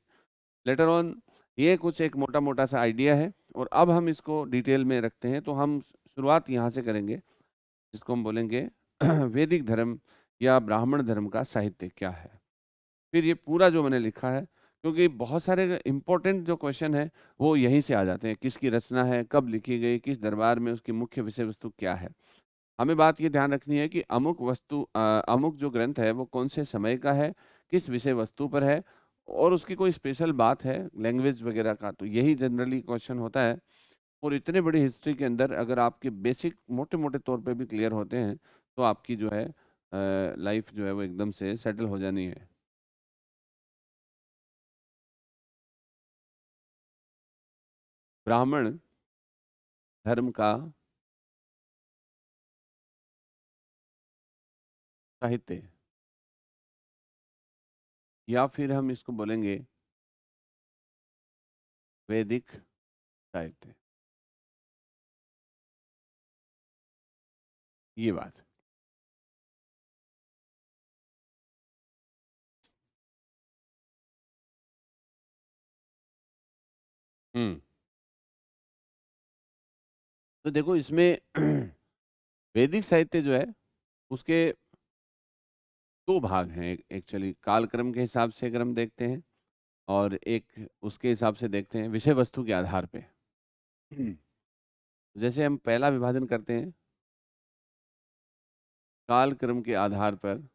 लेटर ऑन। ये कुछ एक मोटा मोटा सा आइडिया है, और अब हम इसको डिटेल में रखते हैं। तो हम शुरुआत यहाँ से करेंगे, जिसको हम बोलेंगे वैदिक धर्म या ब्राह्मण धर्म का साहित्य क्या है। फिर ये पूरा जो मैंने लिखा है, क्योंकि बहुत सारे इंपॉर्टेंट जो क्वेश्चन है वो यहीं से आ जाते हैं। किसकी रचना है, कब लिखी गई, किस दरबार में, उसकी मुख्य विषय वस्तु क्या है। हमें बात ये ध्यान रखनी है कि अमुक जो ग्रंथ है वो कौन से समय का है, किस विषय वस्तु पर है, और उसकी कोई स्पेशल बात है लैंग्वेज वगैरह का, तो यही जनरली क्वेश्चन होता है। और इतने बड़ी हिस्ट्री के अंदर अगर आपके बेसिक मोटे मोटे तौर पे भी क्लियर होते हैं तो आपकी जो है लाइफ जो है वो एकदम से सेटल हो जानी है। ब्राह्मण धर्म का साहित्य, या फिर हम इसको बोलेंगे वैदिक साहित्य, ये बात। हम्म। तो देखो इसमें वैदिक साहित्य जो है उसके दो भाग हैं। एक्चुअली कालक्रम के हिसाब से अगर हम देखते हैं, और एक उसके हिसाब से देखते हैं विषय वस्तु के आधार पे। जैसे हम पहला विभाजन करते हैं कालक्रम के आधार पर,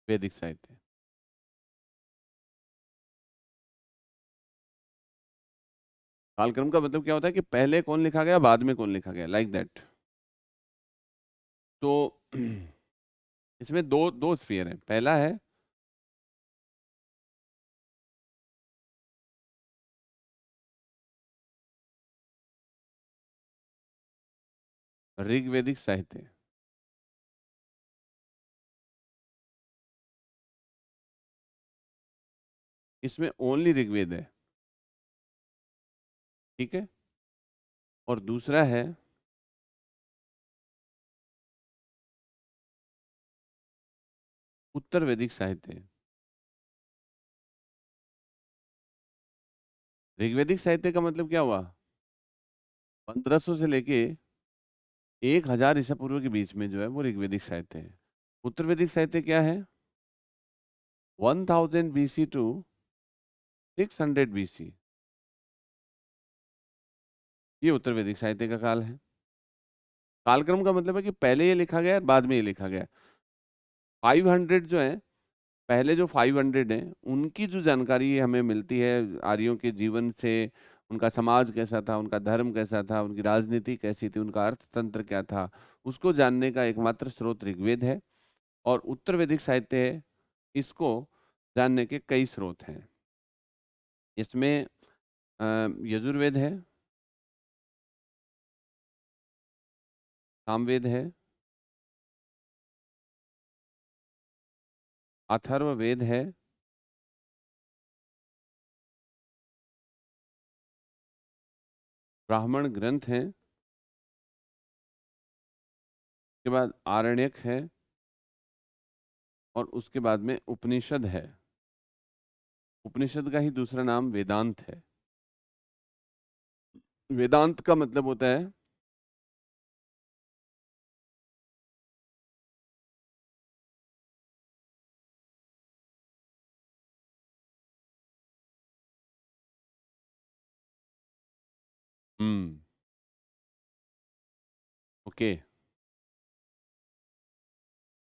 वैदिक साहित्य। कालक्रम का मतलब क्या होता है कि पहले कौन लिखा गया, बाद में कौन लिखा गया, लाइक दैट। तो इसमें दो दो स्फीयर है। पहला है ऋग्वैदिक साहित्य। इसमें ओनली ऋग्वेद है, ठीक है। और दूसरा है उत्तर वैदिक साहित्य। ऋग्वैदिक साहित्य का मतलब क्या हुआ, 1500 से लेके 1000 ईसा पूर्व के बीच में जो है वो ऋग्वैदिक साहित्य है। उत्तर वैदिक साहित्य क्या है, 1000 BC टू 600 BC, ये उत्तर वैदिक साहित्य का काल है। कालक्रम का मतलब है कि पहले ये लिखा गया बाद में ये लिखा गया। 500 जो है, पहले जो 500 हैं उनकी जो जानकारी हमें मिलती है आर्यों के जीवन से, उनका समाज कैसा था, उनका धर्म कैसा था, उनकी राजनीति कैसी थी, उनका अर्थतंत्र क्या था, उसको जानने का एकमात्र स्रोत ऋग्वेद है। और उत्तर वैदिक साहित्य है, इसको जानने के कई स्रोत हैं। इसमें यजुर्वेद है, सामवेद है, अथर्ववेद है, ब्राह्मण ग्रंथ हैं, उसके बाद आरण्यक है, और उसके बाद में उपनिषद है। उपनिषद का ही दूसरा नाम वेदांत है। वेदांत का मतलब होता है हम्म, ओके।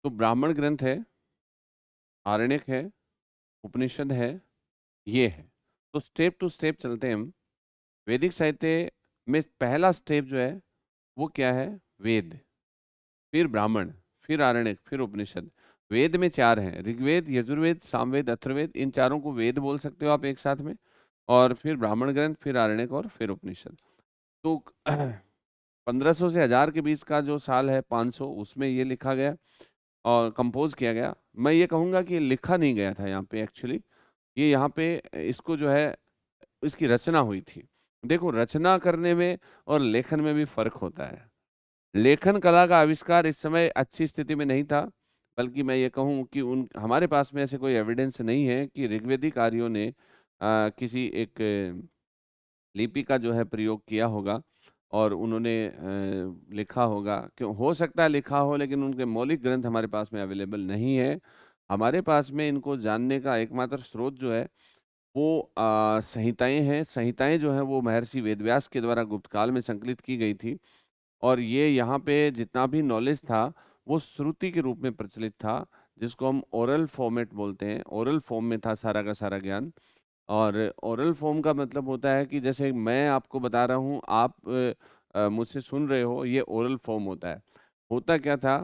तो ब्राह्मण ग्रंथ है, आरण्यक है, उपनिषद है, ये है। तो स्टेप टू स्टेप चलते हैं हम। वैदिक साहित्य में पहला स्टेप जो है वो क्या है, वेद, फिर ब्राह्मण, फिर आरण्यक, फिर उपनिषद। वेद में चार हैं, ऋग्वेद, यजुर्वेद, सामवेद, अथर्ववेद। इन चारों को वेद बोल सकते हो आप एक साथ में। और फिर ब्राह्मण ग्रंथ, फिर आरण्यक, और फिर उपनिषद। तो 1500 से 1000 के बीच का जो साल है 500, उसमें ये लिखा गया और कंपोज किया गया। मैं ये कहूँगा कि ये लिखा नहीं गया था यहाँ पे एक्चुअली, ये यहाँ पे इसको जो है इसकी रचना हुई थी। देखो रचना करने में और लेखन में भी फर्क होता है। लेखन कला का आविष्कार इस समय अच्छी स्थिति में नहीं था, बल्कि मैं ये कहूँ कि उन हमारे पास में ऐसे कोई एविडेंस नहीं है कि ऋग्वैदिक आर्यों ने किसी एक लिपि का जो है प्रयोग किया होगा। और उन्होंने लिखा होगा, क्यों हो सकता है लिखा हो, लेकिन उनके मौलिक ग्रंथ हमारे पास में अवेलेबल नहीं है। हमारे पास में इनको जानने का एकमात्र स्रोत जो है वो संहिताएँ हैं। संहिताएँ जो हैं वो महर्षि वेदव्यास के द्वारा गुप्त काल में संकलित की गई थी, और ये यहाँ पे जितना भी नॉलेज था वो श्रुति के रूप में प्रचलित था, जिसको हम ओरल फॉर्मेट बोलते हैं। ओरल फॉर्म में था सारा का सारा ज्ञान। और ओरल फॉर्म का मतलब होता है कि जैसे मैं आपको बता रहा हूँ, आप मुझसे सुन रहे हो, ये ओरल फॉर्म होता है। होता क्या था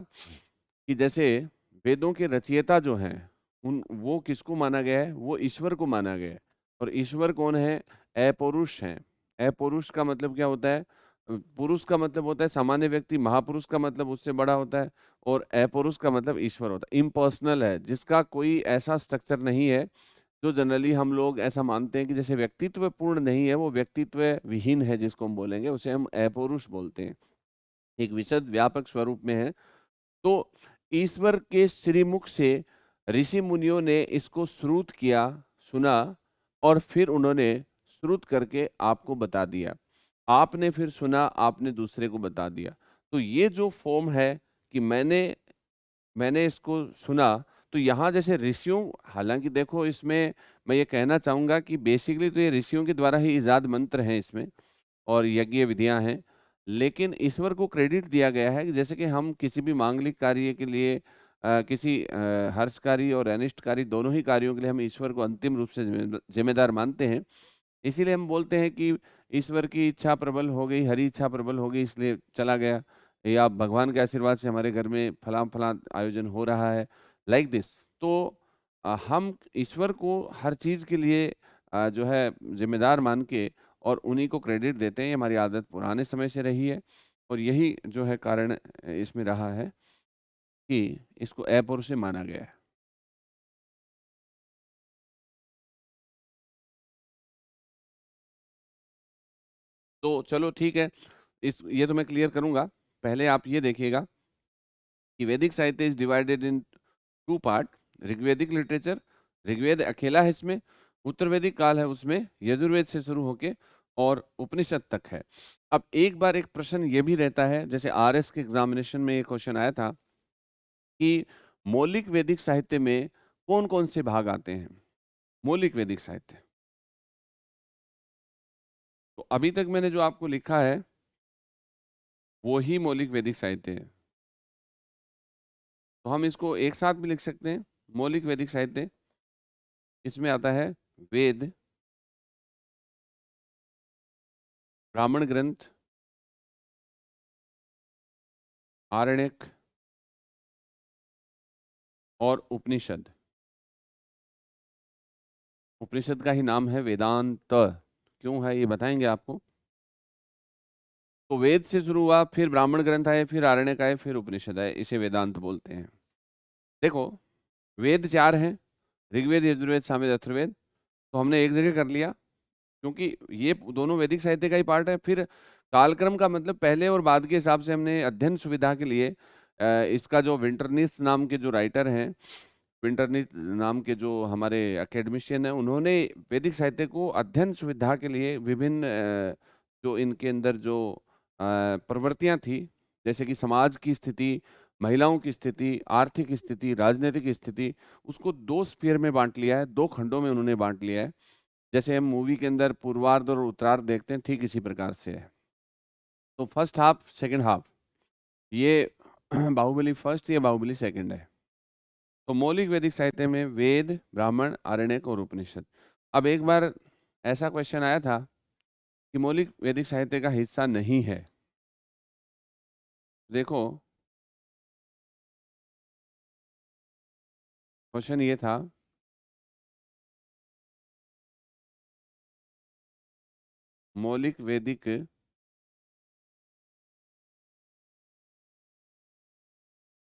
कि जैसे वेदों के रचयिता जो हैं, उन वो किसको माना गया है? वो ईश्वर को माना गया है। और ईश्वर कौन है? अपौरुष हैं। अपौरुष का मतलब क्या होता है? पुरुष का मतलब होता है सामान्य व्यक्ति, महापुरुष का मतलब उससे बड़ा होता है, और अपौरुष का मतलब ईश्वर होता है। इम्पर्सनल है, जिसका कोई ऐसा स्ट्रक्चर नहीं है। जो जनरली हम लोग ऐसा मानते हैं कि जैसे व्यक्तित्व पूर्ण नहीं है, वो व्यक्तित्व विहीन है, जिसको हम बोलेंगे उसे हम अपौरुष बोलते हैं। एक विशद व्यापक स्वरूप में है। तो ईश्वर के श्रीमुख से ऋषि मुनियों ने इसको श्रुत किया, सुना, और फिर उन्होंने श्रुत करके आपको बता दिया। आपने फिर सुना, आपने दूसरे को बता दिया। तो ये जो फॉर्म है कि मैंने मैंने इसको सुना, तो यहाँ जैसे ऋषियों, हालांकि देखो इसमें मैं ये कहना चाहूंगा कि बेसिकली तो ये ऋषियों के द्वारा ही इजाद मंत्र हैं इसमें, और यज्ञ विधियां हैं। लेकिन ईश्वर को क्रेडिट दिया गया है कि जैसे कि हम किसी भी मांगलिक कार्य के लिए, किसी हर्षकारी और अनिष्टकारी दोनों ही कार्यों के लिए हम ईश्वर को अंतिम रूप से जिम्मेदार मानते हैं। इसीलिए हम बोलते हैं कि ईश्वर की इच्छा प्रबल हो गई, हरी इच्छा प्रबल हो गई, इसलिए चला गया, या भगवान के आशीर्वाद से हमारे घर में फलां फलां आयोजन हो रहा है, लाइक दिस। तो हम ईश्वर को हर चीज़ के लिए जो है जिम्मेदार मान के और उन्हीं को क्रेडिट देते हैं। ये हमारी आदत पुराने समय से रही है, और यही जो है कारण इसमें रहा है कि इसको अपौरुष से माना गया है। तो चलो ठीक है, इस ये तो मैं क्लियर करूंगा। पहले आप ये देखिएगा कि वैदिक साहित्य is divided in two part. ऋग्वेदिक लिटरेचर, ऋग्वेद अकेला है इसमें, उत्तर वैदिक काल है उसमें यजुर्वेद से शुरू होके और उपनिषद तक है। अब एक बार एक प्रश्न ये भी रहता है, जैसे आरएस के एग्जामिनेशन में एक क्वेश्चन आया था कि मौलिक वैदिक साहित्य में कौन कौन से भाग आते हैं? मौलिक वैदिक साहित्य, तो अभी तक मैंने जो आपको लिखा है वो ही मौलिक वैदिक साहित्य है। तो हम इसको एक साथ भी लिख सकते हैं। मौलिक वैदिक साहित्य, इसमें आता है वेद, ब्राह्मण ग्रंथ, आरण्यक और उपनिषद। उपनिषद का ही नाम है वेदांत। क्यों है ये बताएंगे आपको। तो वेद से शुरू हुआ, फिर ब्राह्मण ग्रंथ आए, फिर आरण्यक आए, फिर उपनिषद आए, इसे वेदांत बोलते हैं। देखो, वेद चार हैं, ऋग्वेद, यजुर्वेद, सामवेद, अथर्ववेद। तो हमने एक जगह कर लिया, क्योंकि ये दोनों वैदिक साहित्य का ही पार्ट है। फिर कालक्रम का मतलब पहले और बाद के हिसाब से हमने अध्ययन सुविधा के लिए इसका जो विंटरनिस नाम के जो राइटर हैं, विंटरनिस नाम के जो हमारे एकेडमिशियन हैं, उन्होंने वैदिक साहित्य को अध्ययन सुविधा के लिए विभिन्न जो इनके अंदर जो प्रवृत्तियां थी, जैसे कि समाज की स्थिति, महिलाओं की स्थिति, आर्थिक स्थिति, राजनीतिक स्थिति, उसको दो स्फीयर में बांट लिया है, दो खंडों में उन्होंने बांट लिया है। जैसे हम मूवी के अंदर पूर्वार्ध और उत्तरार्ध देखते हैं, ठीक इसी प्रकार से है। तो फर्स्ट हाफ, सेकंड हाफ, ये बाहुबली फर्स्ट या बाहुबली सेकंड है। तो मौलिक वैदिक साहित्य में वेद, ब्राह्मण, आरण्यक और उपनिषद। अब एक बार ऐसा क्वेश्चन आया था कि मौलिक वैदिक साहित्य का हिस्सा नहीं है। देखो, क्वेश्चन ये था, मौलिक वैदिक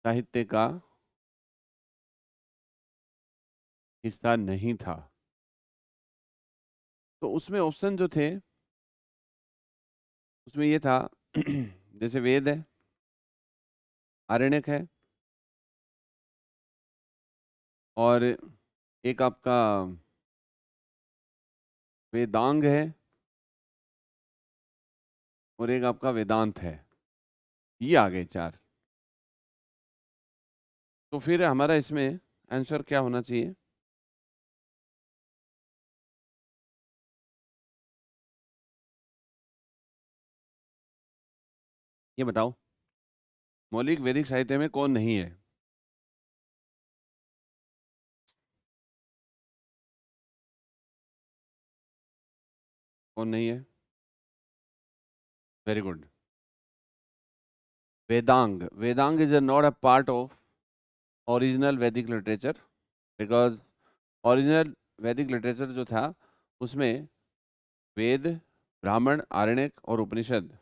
साहित्य का हिस्सा नहीं था। तो उसमें ऑप्शन जो थे, उसमें ये था जैसे वेद है, आरण्यक है, और एक आपका वेदांग है, और एक आपका वेदांत है। ये आ गए चार। तो फिर हमारा इसमें आंसर क्या होना चाहिए? ये बताओ, मौलिक वैदिक साहित्य में कौन नहीं है? कौन नहीं है? Very good. Vedang, Vedang is not a part of original वैदिक लिटरेचर, बिकॉज ओरिजिनल वैदिक लिटरेचर जो था उसमें वेद, ब्राह्मण, आरण्यक और उपनिषद,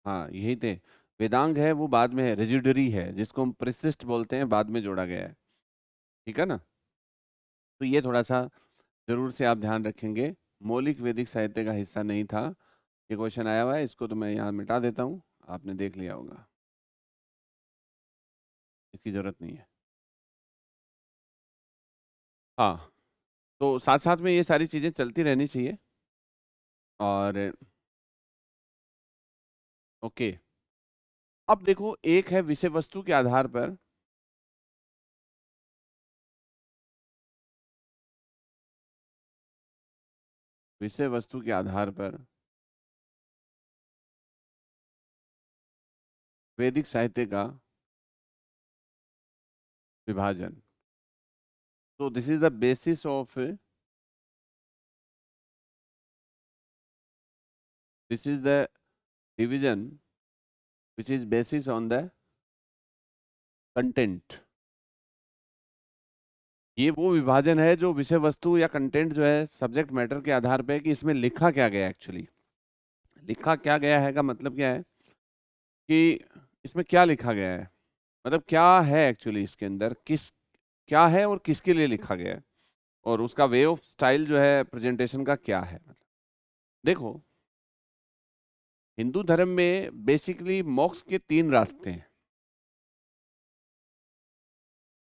हाँ यही थे। वेदांग है वो बाद में है, रेजिडरी है, जिसको हम परिशिष्ट बोलते हैं, बाद में जोड़ा गया है। ठीक है ना? तो ये थोड़ा सा जरूर से आप ध्यान रखेंगे, मौलिक वैदिक साहित्य का हिस्सा नहीं था। ये क्वेश्चन आया हुआ है, इसको तो मैं यहाँ मिटा देता हूँ, आपने देख लिया होगा, इसकी जरूरत नहीं है। हाँ, तो साथ साथ में ये सारी चीज़ें चलती रहनी चाहिए। और ओके, अब देखो, एक है विषय वस्तु के आधार पर, विषय वस्तु के आधार पर वैदिक साहित्य का विभाजन। तो this is the basis of, this is the division which is basis on the content। ये वो विभाजन है जो विषय वस्तु या कंटेंट जो है सब्जेक्ट मैटर के आधार पे है कि इसमें लिखा क्या गया एक्चुअली। लिखा क्या गया है का मतलब क्या है कि इसमें क्या लिखा गया है, मतलब क्या है एक्चुअली इसके अंदर, किस क्या है और किसके लिए लिखा गया है, और उसका वे ऑफ स्टाइल जो है प्रेजेंटेशन का क्या है। मतलब देखो, हिंदू धर्म में बेसिकली मोक्ष के तीन रास्ते हैं,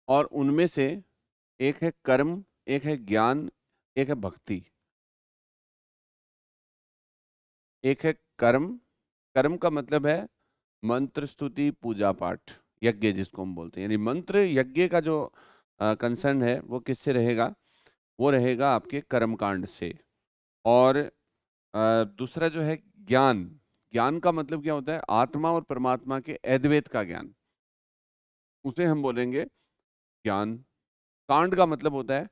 और उनमें से एक है कर्म, एक है ज्ञान, एक है भक्ति। एक है कर्म, कर्म का मतलब है मंत्र, स्तुति, पूजा पाठ, यज्ञ जिसको हम बोलते हैं, यानी मंत्र यज्ञ का जो कंसर्न है वो किससे रहेगा? वो रहेगा आपके कर्म कांड से। और दूसरा जो है ज्ञान, ज्ञान का मतलब क्या होता है? आत्मा और परमात्मा के अद्वैत का ज्ञान, उसे हम बोलेंगे ज्ञान। कांड का मतलब होता है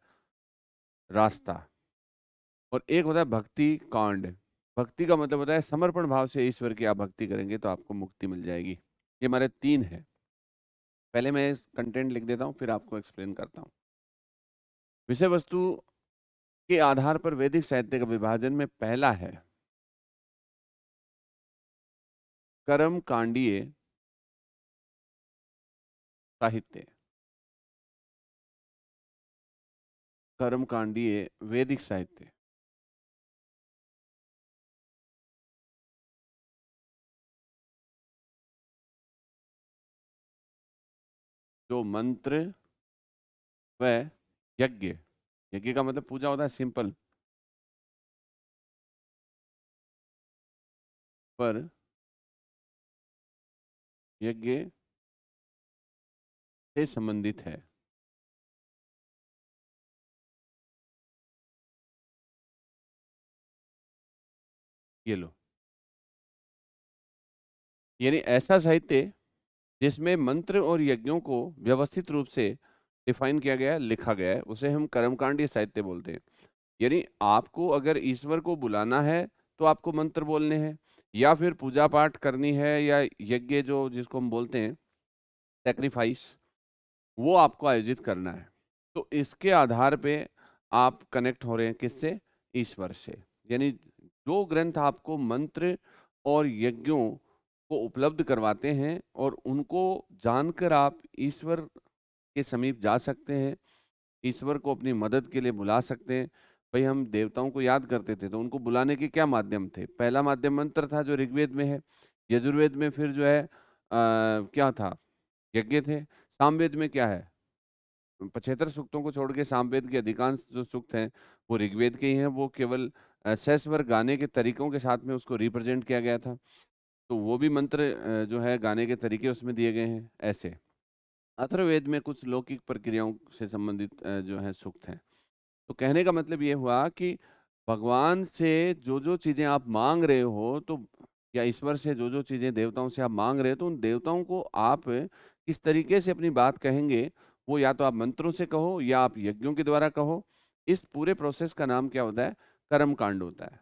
रास्ता। और एक होता है भक्ति कांड, भक्ति का मतलब होता है समर्पण भाव से ईश्वर की आप भक्ति करेंगे तो आपको मुक्ति मिल जाएगी। ये हमारे तीन है। पहले मैं कंटेंट लिख देता हूँ, फिर आपको एक्सप्लेन करता हूँ। विषय वस्तु के आधार पर वैदिक साहित्य का विभाजन में पहला है कर्म कांडीय साहित्य, कर्म कांडीय वैदिक साहित्य। जो मंत्र व यज्ञ, यज्ञ का मतलब पूजा होता है सिंपल, पर यज्ञ से संबंधित है। ये लो, यानी ऐसा साहित्य जिसमें मंत्र और यज्ञों को व्यवस्थित रूप से डिफाइन किया गया है, लिखा गया है, उसे हम कर्मकांडीय साहित्य बोलते हैं। यानी आपको अगर ईश्वर को बुलाना है तो आपको मंत्र बोलने हैं, या फिर पूजा पाठ करनी है, या यज्ञ जो जिसको हम बोलते हैं सेक्रीफाइस, वो आपको आयोजित करना है। तो इसके आधार पे आप कनेक्ट हो रहे हैं किससे? ईश्वर से। यानी जो ग्रंथ आपको मंत्र और यज्ञों को उपलब्ध करवाते हैं और उनको जानकर आप ईश्वर के समीप जा सकते हैं, ईश्वर को अपनी मदद के लिए बुला सकते हैं। भाई हम देवताओं को याद करते थे तो उनको बुलाने के क्या माध्यम थे? पहला माध्यम मंत्र था जो ऋग्वेद में है, यजुर्वेद में फिर जो है क्या था? यज्ञ थे। सामवेद में क्या है? 75 सूक्तों को छोड़ के सामवेद के अधिकांश जो सूक्त हैं वो ऋग्वेद के ही हैं, वो केवल सह स्वर गाने के तरीकों के साथ में उसको रिप्रेजेंट किया गया था। तो वो भी मंत्र जो है गाने के तरीके उसमें दिए गए हैं। ऐसे अथर्ववेद में कुछ लौकिक प्रक्रियाओं से संबंधित जो है सूक्त हैं। तो कहने का मतलब ये हुआ कि भगवान से जो जो चीजें आप मांग रहे हो, तो या ईश्वर से जो जो चीजें देवताओं से आप मांग रहे हो, तो उन देवताओं को आप किस तरीके से अपनी बात कहेंगे, वो या तो आप मंत्रों से कहो या आप यज्ञों के द्वारा कहो। इस पूरे प्रोसेस का नाम क्या होता है? कर्म कांड होता है।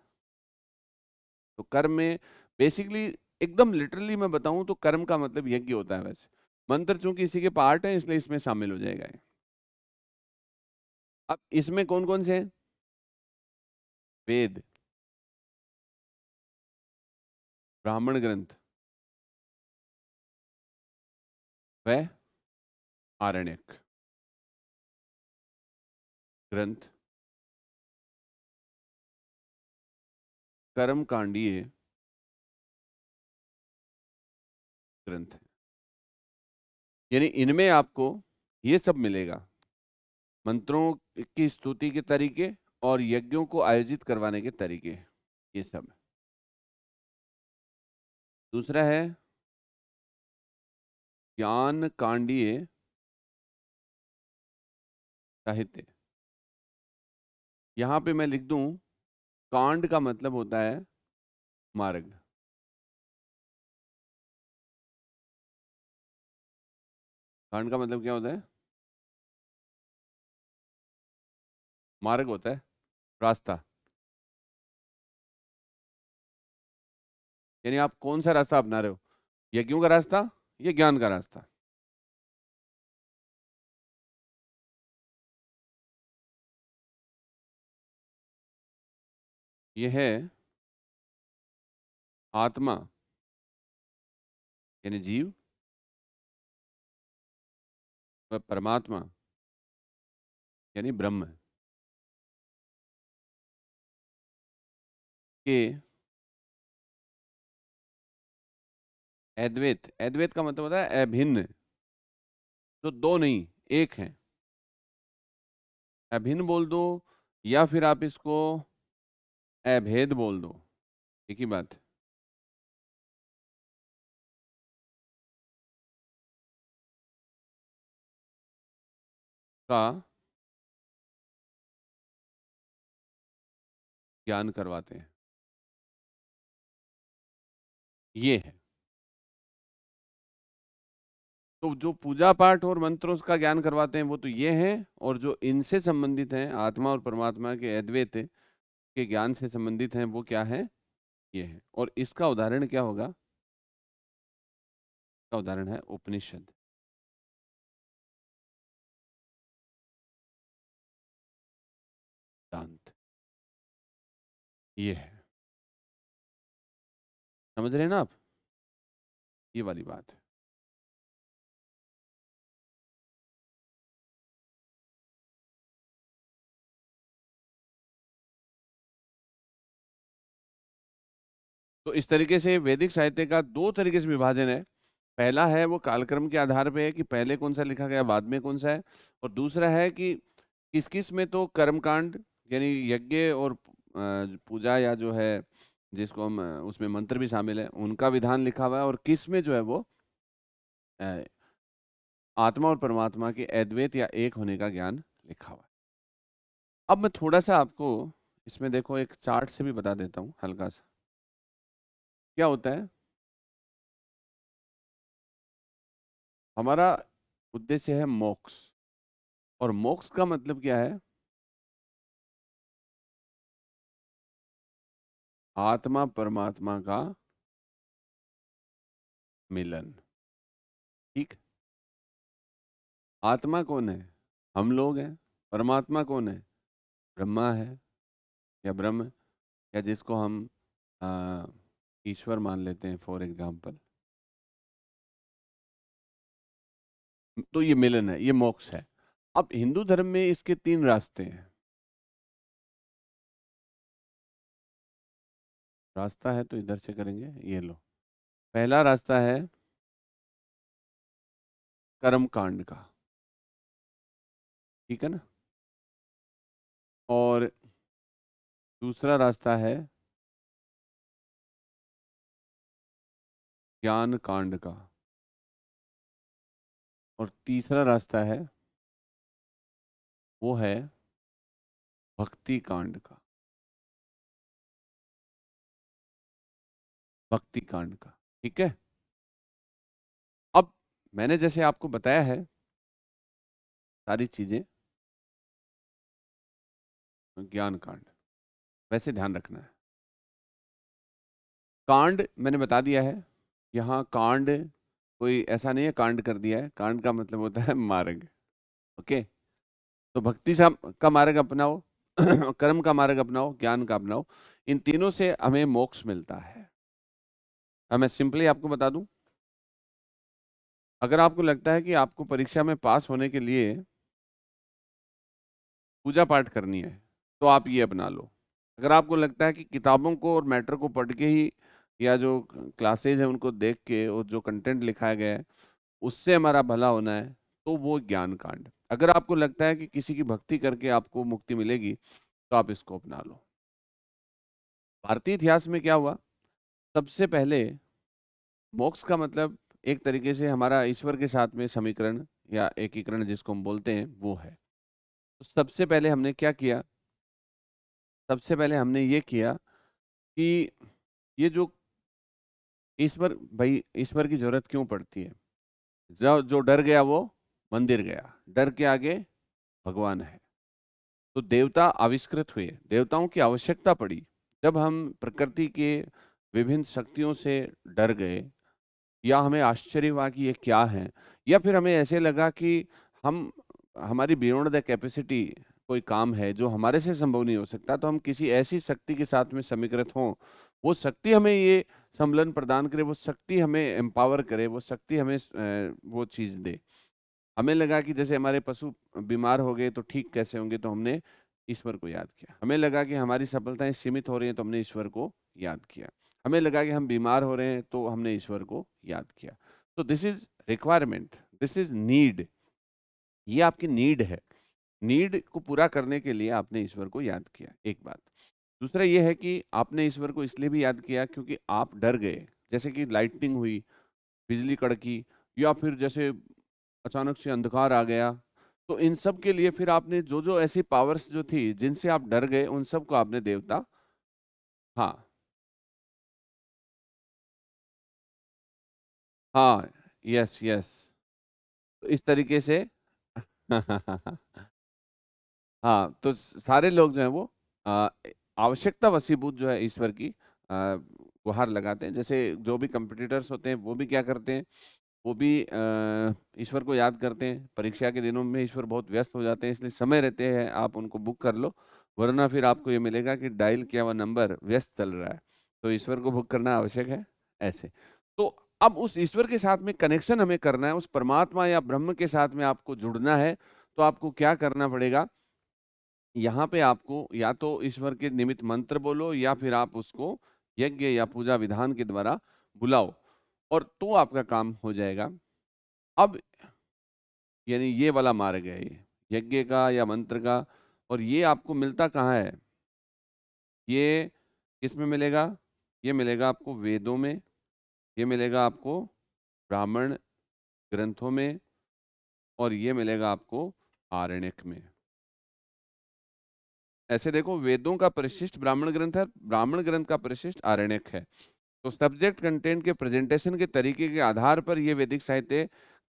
तो कर्म में बेसिकली, एकदम लिटरली मैं बताऊं तो कर्म का मतलब यज्ञ होता है। वैसे मंत्र चूंकि इसी के पार्ट है, इसलिए इसमें शामिल हो जाएगा ये। अब इसमें कौन कौन से हैं? वेद, ब्राह्मण ग्रंथ व आरण्यक ग्रंथ, कर्म कांडीय ग्रंथ है। यानी इनमें आपको ये सब मिलेगा, मंत्रों की स्तुति के तरीके और यज्ञों को आयोजित करवाने के तरीके, ये सब है। दूसरा है ज्ञान कांडीय साहित्य। यहाँ पे मैं लिख दूं, कांड का मतलब होता है मार्ग। कांड का मतलब क्या होता है? मार्ग होता है, रास्ता। यानी आप कौन सा रास्ता अपना रहे हो, यज्ञों का रास्ता या ज्ञान का रास्ता? यह है आत्मा यानी जीव व परमात्मा यानी ब्रह्म के अद्वैत। अद्वैत का मतलब होता है अभिन्न, तो दो नहीं, एक है। अभिन्न बोल दो या फिर आप इसको अभेद बोल दो, एक ही बात है। का ज्ञान करवाते हैं, ये है। तो जो पूजा पाठ और मंत्रों का ज्ञान करवाते हैं वो तो ये हैं, और जो इनसे संबंधित हैं, आत्मा और परमात्मा के अद्वैत के ज्ञान से संबंधित हैं, वो क्या है? ये है। और इसका उदाहरण क्या होगा? का उदाहरण है उपनिषद, वेदांत, ये है। समझ रहे हैं ना आप? ये वाली बात है। तो इस तरीके से वैदिक साहित्य का दो तरीके से विभाजन है। पहला है वो कालक्रम के आधार पे है कि पहले कौन सा लिखा गया, बाद में कौन सा है। और दूसरा है कि किस किस में तो कर्मकांड यानी यज्ञ और पूजा या जो है जिसको हम उसमें मंत्र भी शामिल है, उनका विधान लिखा हुआ है, और किस में जो है वो अ, आत्मा और परमात्मा के अद्वैत या एक होने का ज्ञान लिखा हुआ है। अब मैं थोड़ा सा आपको इसमें देखो एक चार्ट से भी बता देता हूँ हल्का सा। क्या होता है, हमारा उद्देश्य है मोक्ष, और मोक्ष का मतलब क्या है? आत्मा परमात्मा का मिलन। ठीक। आत्मा कौन है? हम लोग हैं। परमात्मा कौन है? ब्रह्मा है या ब्रह्म, या जिसको हम आ, ईश्वर मान लेते हैं फॉर एग्जाम्पल। तो ये मिलन है, ये मोक्ष है। अब हिंदू धर्म में इसके तीन रास्ते हैं। रास्ता है तो इधर से करेंगे, ये लो। पहला रास्ता है कर्म कांड का, ठीक है ना। और दूसरा रास्ता है ज्ञान कांड का, और तीसरा रास्ता है वो है भक्ति कांड का। भक्ति कांड का, ठीक है। अब मैंने जैसे आपको बताया है सारी चीजें ज्ञान कांड, वैसे ध्यान रखना है। कांड मैंने बता दिया है। यहाँ कांड कोई ऐसा नहीं है कांड कर दिया है, कांड का मतलब होता है मार्ग। ओके, तो भक्ति का मार्ग अपनाओ, कर्म का मार्ग अपनाओ, ज्ञान का अपनाओ, इन तीनों से हमें मोक्ष मिलता है। अब मैं सिंपली आपको बता दूं, अगर आपको लगता है कि आपको परीक्षा में पास होने के लिए पूजा पाठ करनी है तो आप ये अपना लो। अगर आपको लगता है कि किताबों को और मैटर को पढ़ के ही, या जो क्लासेज है उनको देख के और जो कंटेंट लिखाया गया है उससे हमारा भला होना है, तो वो ज्ञान कांड। अगर आपको लगता है कि किसी की भक्ति करके आपको मुक्ति मिलेगी तो आप इसको अपना लो। भारतीय इतिहास में क्या हुआ, सबसे पहले मोक्ष का मतलब एक तरीके से हमारा ईश्वर के साथ में समीकरण या एकीकरण जिसको हम बोलते हैं वो है। तो सबसे पहले हमने क्या किया, सबसे पहले हमने ये किया कि ये जो ईश्वर, भाई ईश्वर की जरूरत क्यों पड़ती है। जो जो डर गया वो मंदिर गया, डर के आगे भगवान है। तो देवता आविष्कृत हुए, देवताओं की आवश्यकता पड़ी जब हम प्रकृति के विभिन्न शक्तियों से डर गए, या हमें आश्चर्य हुआ कि ये क्या है, या फिर हमें ऐसे लगा कि हम हमारी बियॉन्ड द कैपेसिटी कोई काम है जो हमारे से संभव नहीं हो सकता, तो हम किसी ऐसी शक्ति के साथ में समीकृत हों, वो शक्ति हमें ये सम्मेलन प्रदान करे, वो शक्ति हमें एम्पावर करे, वो शक्ति हमें वो चीज़ दे। हमें लगा कि जैसे हमारे पशु बीमार हो गए तो ठीक कैसे होंगे, तो हमने ईश्वर को याद किया। हमें लगा कि हमारी सफलताएं सीमित हो रही हैं तो हमने ईश्वर को याद किया। हमें लगा कि हम बीमार हो रहे हैं तो हमने ईश्वर को याद किया। तो this is requirement, this is need, ये आपकी नीड है। नीड को पूरा करने के लिए आपने ईश्वर को याद किया, एक बात। दूसरा ये है कि आपने ईश्वर को इसलिए भी याद किया क्योंकि आप डर गए, जैसे कि लाइटनिंग हुई, बिजली कड़की, या फिर जैसे अचानक से अंधकार आ गया। तो इन सब के लिए फिर आपने जो जो ऐसी पावर्स जो थी जिनसे आप डर गए उन सब को आपने देवता, हाँ हाँ, यस यस, तो इस तरीके से हाँ, तो सारे लोग जो है वो आ, आवश्यकता वशीभूत जो है ईश्वर की गुहार लगाते हैं। जैसे जो भी कंपटीटर्स होते हैं वो भी क्या करते हैं, वो भी ईश्वर को याद करते हैं। परीक्षा के दिनों में ईश्वर बहुत व्यस्त हो जाते हैं, इसलिए समय रहते हैं आप उनको बुक कर लो, वरना फिर आपको ये मिलेगा कि डायल किया हुआ नंबर व्यस्त चल रहा है। तो ईश्वर को बुक करना आवश्यक है ऐसे। तो अब उस ईश्वर के साथ में कनेक्शन हमें करना है, उस परमात्मा या ब्रह्म के साथ में आपको जुड़ना है। तो आपको क्या करना पड़ेगा, यहाँ पे आपको या तो ईश्वर के निमित्त मंत्र बोलो, या फिर आप उसको यज्ञ या पूजा विधान के द्वारा बुलाओ, और तो आपका काम हो जाएगा। अब यानी ये वाला मार्ग है, ये यज्ञ का या मंत्र का। और ये आपको मिलता कहाँ है, ये किसमें मिलेगा, ये मिलेगा आपको वेदों में, ये मिलेगा आपको ब्राह्मण ग्रंथों में, और ये मिलेगा आपको आरण्यक में। ऐसे देखो, वेदों का परिशिष्ट ब्राह्मण ग्रंथ है, ब्राह्मण ग्रंथ का परिशिष्ट आरण्यक है। तो सब्जेक्ट कंटेंट के प्रेजेंटेशन के तरीके के आधार पर यह वैदिक साहित्य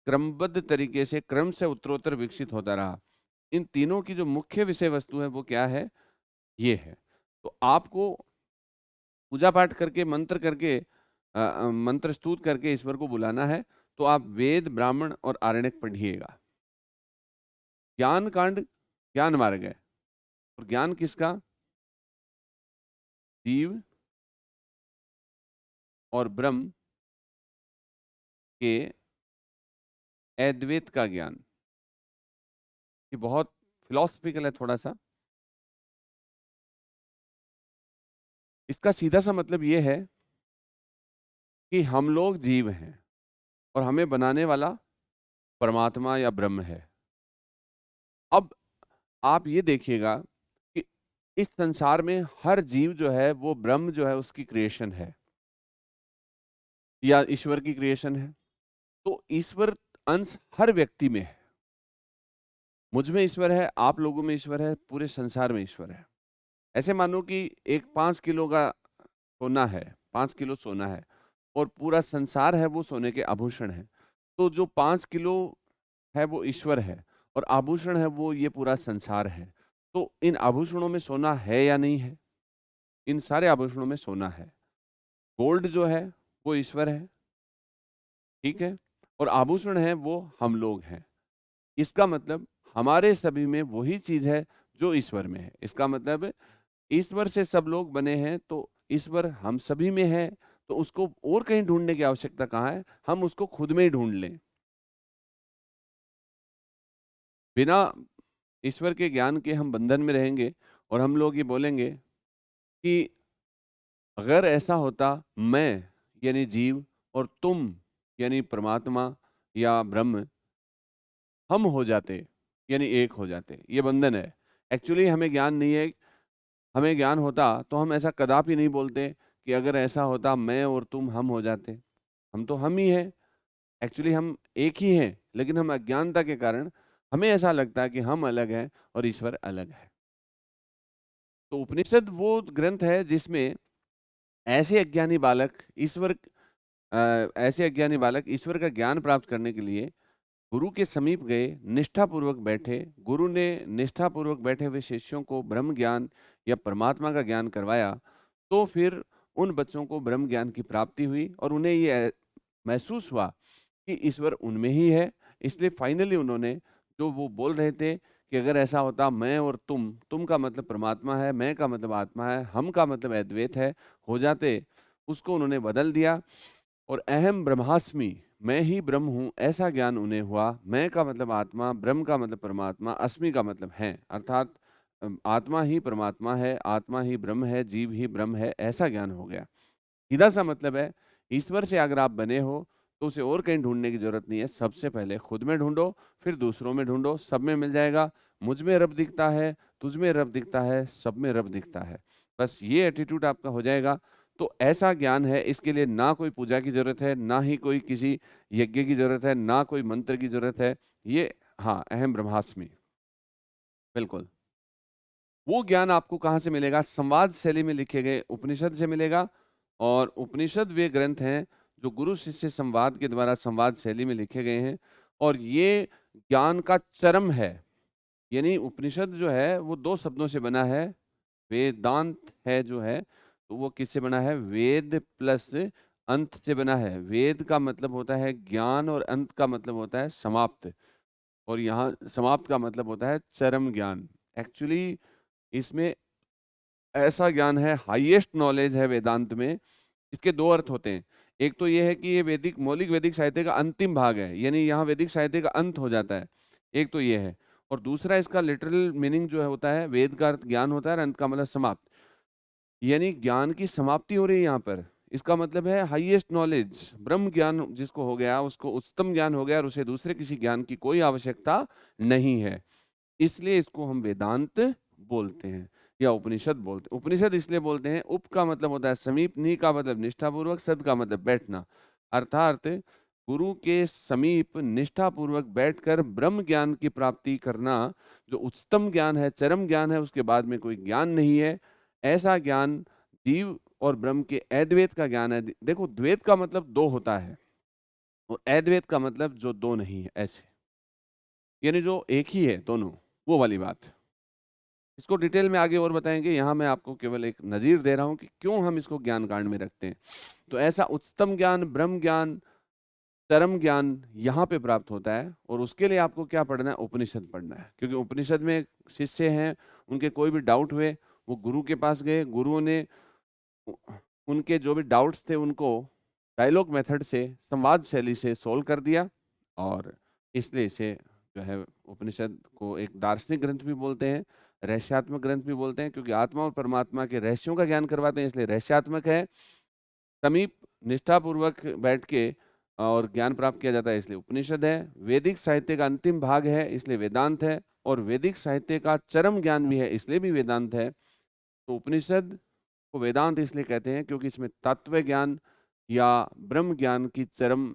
क्रमबद्ध तरीके से क्रम से उत्तरोत्तर विकसित होता रहा। इन तीनों की जो मुख्य विषय वस्तु है वो क्या है, ये है। तो आपको पूजा पाठ करके, मंत्र करके, मंत्र स्तुत करके ईश्वर को बुलाना है, तो आप वेद, ब्राह्मण और आरण्यक पढ़िएगा। ज्ञान कांड ज्ञान मार्ग है, और ज्ञान किसका, जीव और ब्रह्म के अद्वैत का ज्ञान। ये बहुत फिलोसफिकल है थोड़ा सा। इसका सीधा सा मतलब ये है कि हम लोग जीव हैं और हमें बनाने वाला परमात्मा या ब्रह्म है। अब आप ये देखिएगा कि इस संसार में हर जीव जो है वो ब्रह्म जो है उसकी क्रिएशन है या ईश्वर की क्रिएशन है। तो ईश्वर अंश हर व्यक्ति में है। मुझ में ईश्वर है, आप लोगों में ईश्वर है, पूरे संसार में ईश्वर है। ऐसे मानो कि एक 5 किलो का सोना है, 5 किलो सोना है और पूरा संसार है वो सोने के आभूषण है। तो जो 5 किलो है वो ईश्वर है और आभूषण है वो ये पूरा संसार है। तो इन आभूषणों में सोना है या नहीं है? इन सारे आभूषणों में सोना है। गोल्ड जो है वो ईश्वर है, ठीक है? और आभूषण है वो हम लोग हैं। इसका मतलब हमारे सभी में वही चीज़ है जो ईश्वर में है। इसका मतलब ईश्वर से सब लोग बने हैं, तो ईश्वर हम सभी में है, तो उसको और कहीं ढूँढने की आवश्यकता कहाँ है? हम उसको खुद में ही ढूँढ लें। बिना ईश्वर के ज्ञान के हम बंधन में रहेंगे और हम लोग ये बोलेंगे कि अगर ऐसा होता, मैं यानी जीव और तुम यानी परमात्मा या ब्रह्म हम हो जाते, यानी एक हो जाते। ये बंधन है। एक्चुअली हमें ज्ञान नहीं है। हमें ज्ञान होता तो हम ऐसा कदापि नहीं बोलते कि अगर ऐसा होता मैं और तुम हम हो जाते। हम तो हम ही हैं। एक्चुअली हम एक ही हैं, लेकिन हम अज्ञानता के कारण हमें ऐसा लगता है कि हम अलग हैं और ईश्वर अलग है। तो उपनिषद वो ग्रंथ है जिसमें ऐसे अज्ञानी बालक ईश्वर का ज्ञान प्राप्त करने के लिए गुरु के समीप गए, निष्ठापूर्वक बैठे। गुरु ने निष्ठापूर्वक बैठे हुए शिष्यों को ब्रह्म ज्ञान या परमात्मा का ज्ञान करवाया। तो फिर उन बच्चों को ब्रह्म ज्ञान की प्राप्ति हुई और उन्हें ये महसूस हुआ कि ईश्वर उनमें ही है। इसलिए फाइनली उन्होंने जो वो बोल रहे थे कि अगर ऐसा होता मैं और तुम का मतलब परमात्मा है, मैं का मतलब आत्मा है, हम का मतलब अद्वैत है, हो जाते, उसको उन्होंने बदल दिया और अहम ब्रह्मास्मि, मैं ही ब्रह्म हूँ, ऐसा ज्ञान उन्हें हुआ। मैं का मतलब आत्मा, ब्रह्म का मतलब परमात्मा, अस्मि का मतलब है, अर्थात आत्मा ही परमात्मा है, आत्मा ही ब्रह्म है, जीव ही ब्रह्म है, ऐसा ज्ञान हो गया। सीधा सा मतलब है, ईश्वर से अगर आप बने हो तो उसे और कहीं ढूंढने की जरूरत नहीं है। सबसे पहले खुद में ढूंढो, फिर दूसरों में ढूंढो, सब में मिल जाएगा। मुझ में रब दिखता है, तुझ में रब दिखता है, सब में रब दिखता है। बस ये एटीट्यूड आपका हो जाएगा। तो ऐसा ज्ञान है, इसके लिए ना कोई पूजा की जरूरत है, ना ही कोई किसी यज्ञ की जरूरत है, ना कोई मंत्र की जरूरत है। ये हाँ, अहम ब्रह्मास्मि, बिल्कुल। वो ज्ञान आपको कहाँ से मिलेगा? संवाद शैली में लिखे गए उपनिषद से मिलेगा। और उपनिषद वे ग्रंथ हैं जो गुरु शिष्य संवाद के द्वारा संवाद शैली में लिखे गए हैं और ये ज्ञान का चरम है। यानी उपनिषद जो है वो दो शब्दों से बना है। वेदांत है जो है, तो वो किससे बना है? वेद प्लस अंत से बना है। वेद का मतलब होता है ज्ञान और अंत का मतलब होता है समाप्त। और यहाँ समाप्त का मतलब होता है चरम ज्ञान। एक्चुअली इसमें ऐसा ज्ञान है, हाईएस्ट नॉलेज है वेदांत में। इसके दो अर्थ होते हैं। एक तो ये है कि ये वैदिक मौलिक वैदिक साहित्य का अंतिम भाग है, यानी यहाँ वैदिक साहित्य का अंत हो जाता है। एक तो ये है। और दूसरा इसका लिटरल मीनिंग जो है होता है, वेद का अर्थ ज्ञान होता है और अंत का मतलब समाप्त। यानी ज्ञान की समाप्ति हो रही है यहाँ पर। इसका मतलब है हाईएस्ट नॉलेज, ब्रह्म ज्ञान जिसको हो गया उसको उच्चतम ज्ञान हो गया और उसे दूसरे किसी ज्ञान की कोई आवश्यकता नहीं है। इसलिए इसको हम वेदांत बोलते हैं या उपनिषद बोलते हैं। उपनिषद इसलिए बोलते हैं, उप का मतलब होता है समीप, नी का मतलब निष्ठापूर्वक, सद का मतलब बैठना। अर्थात गुरु के समीप निष्ठापूर्वक बैठकर ब्रह्म ज्ञान की प्राप्ति करना, जो उच्चतम ज्ञान है, चरम ज्ञान है, उसके बाद में कोई ज्ञान नहीं है। ऐसा ज्ञान जीव और ब्रह्म के अद्वैत का ज्ञान है। देखो, द्वैत का मतलब दो होता है और अद्वैत का मतलब जो दो नहीं है, ऐसे यानी जो एक ही है दोनों, वो वाली बात। इसको डिटेल में आगे और बताएंगे। यहाँ मैं आपको केवल एक नज़ीर दे रहा हूँ कि क्यों हम इसको ज्ञान कांड में रखते हैं। तो ऐसा उच्चतम ज्ञान, ब्रह्म ज्ञान, चरम ज्ञान यहाँ पे प्राप्त होता है और उसके लिए आपको क्या पढ़ना है? उपनिषद पढ़ना है। क्योंकि उपनिषद में शिष्य हैं, उनके कोई भी डाउट हुए वो गुरु के पास गए, गुरुओं ने उ- उनके जो भी डाउट्स थे उनको डायलॉग मेथड से, संवाद शैली से सोल्व कर दिया। और इसलिए इसे जो है उपनिषद को एक दार्शनिक ग्रंथ भी बोलते हैं, रहस्यात्मक ग्रंथ भी बोलते हैं, क्योंकि आत्मा और परमात्मा के रहस्यों का ज्ञान करवाते हैं, इसलिए रहस्यात्मक है। समीप निष्ठापूर्वक बैठ के और ज्ञान प्राप्त किया जाता है, इसलिए उपनिषद है। वैदिक साहित्य का अंतिम भाग है, इसलिए वेदांत है। और वैदिक साहित्य का चरम ज्ञान भी है, इसलिए भी वेदांत है। तो उपनिषद को वेदांत इसलिए कहते हैं क्योंकि इसमें तत्व ज्ञान या ब्रह्म ज्ञान की चरम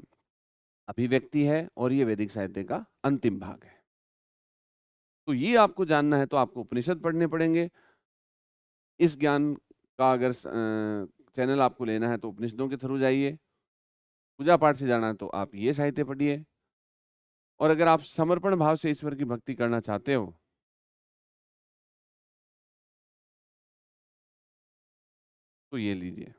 अभिव्यक्ति है और ये वैदिक साहित्य का अंतिम भाग है। तो ये आपको जानना है तो आपको उपनिषद पढ़ने पड़ेंगे। इस ज्ञान का अगर चैनल आपको लेना है तो उपनिषदों के थ्रू जाइए। पूजा पाठ से जाना है तो आप ये साहित्य पढ़िए। और अगर आप समर्पण भाव से ईश्वर की भक्ति करना चाहते हो तो ये लीजिए।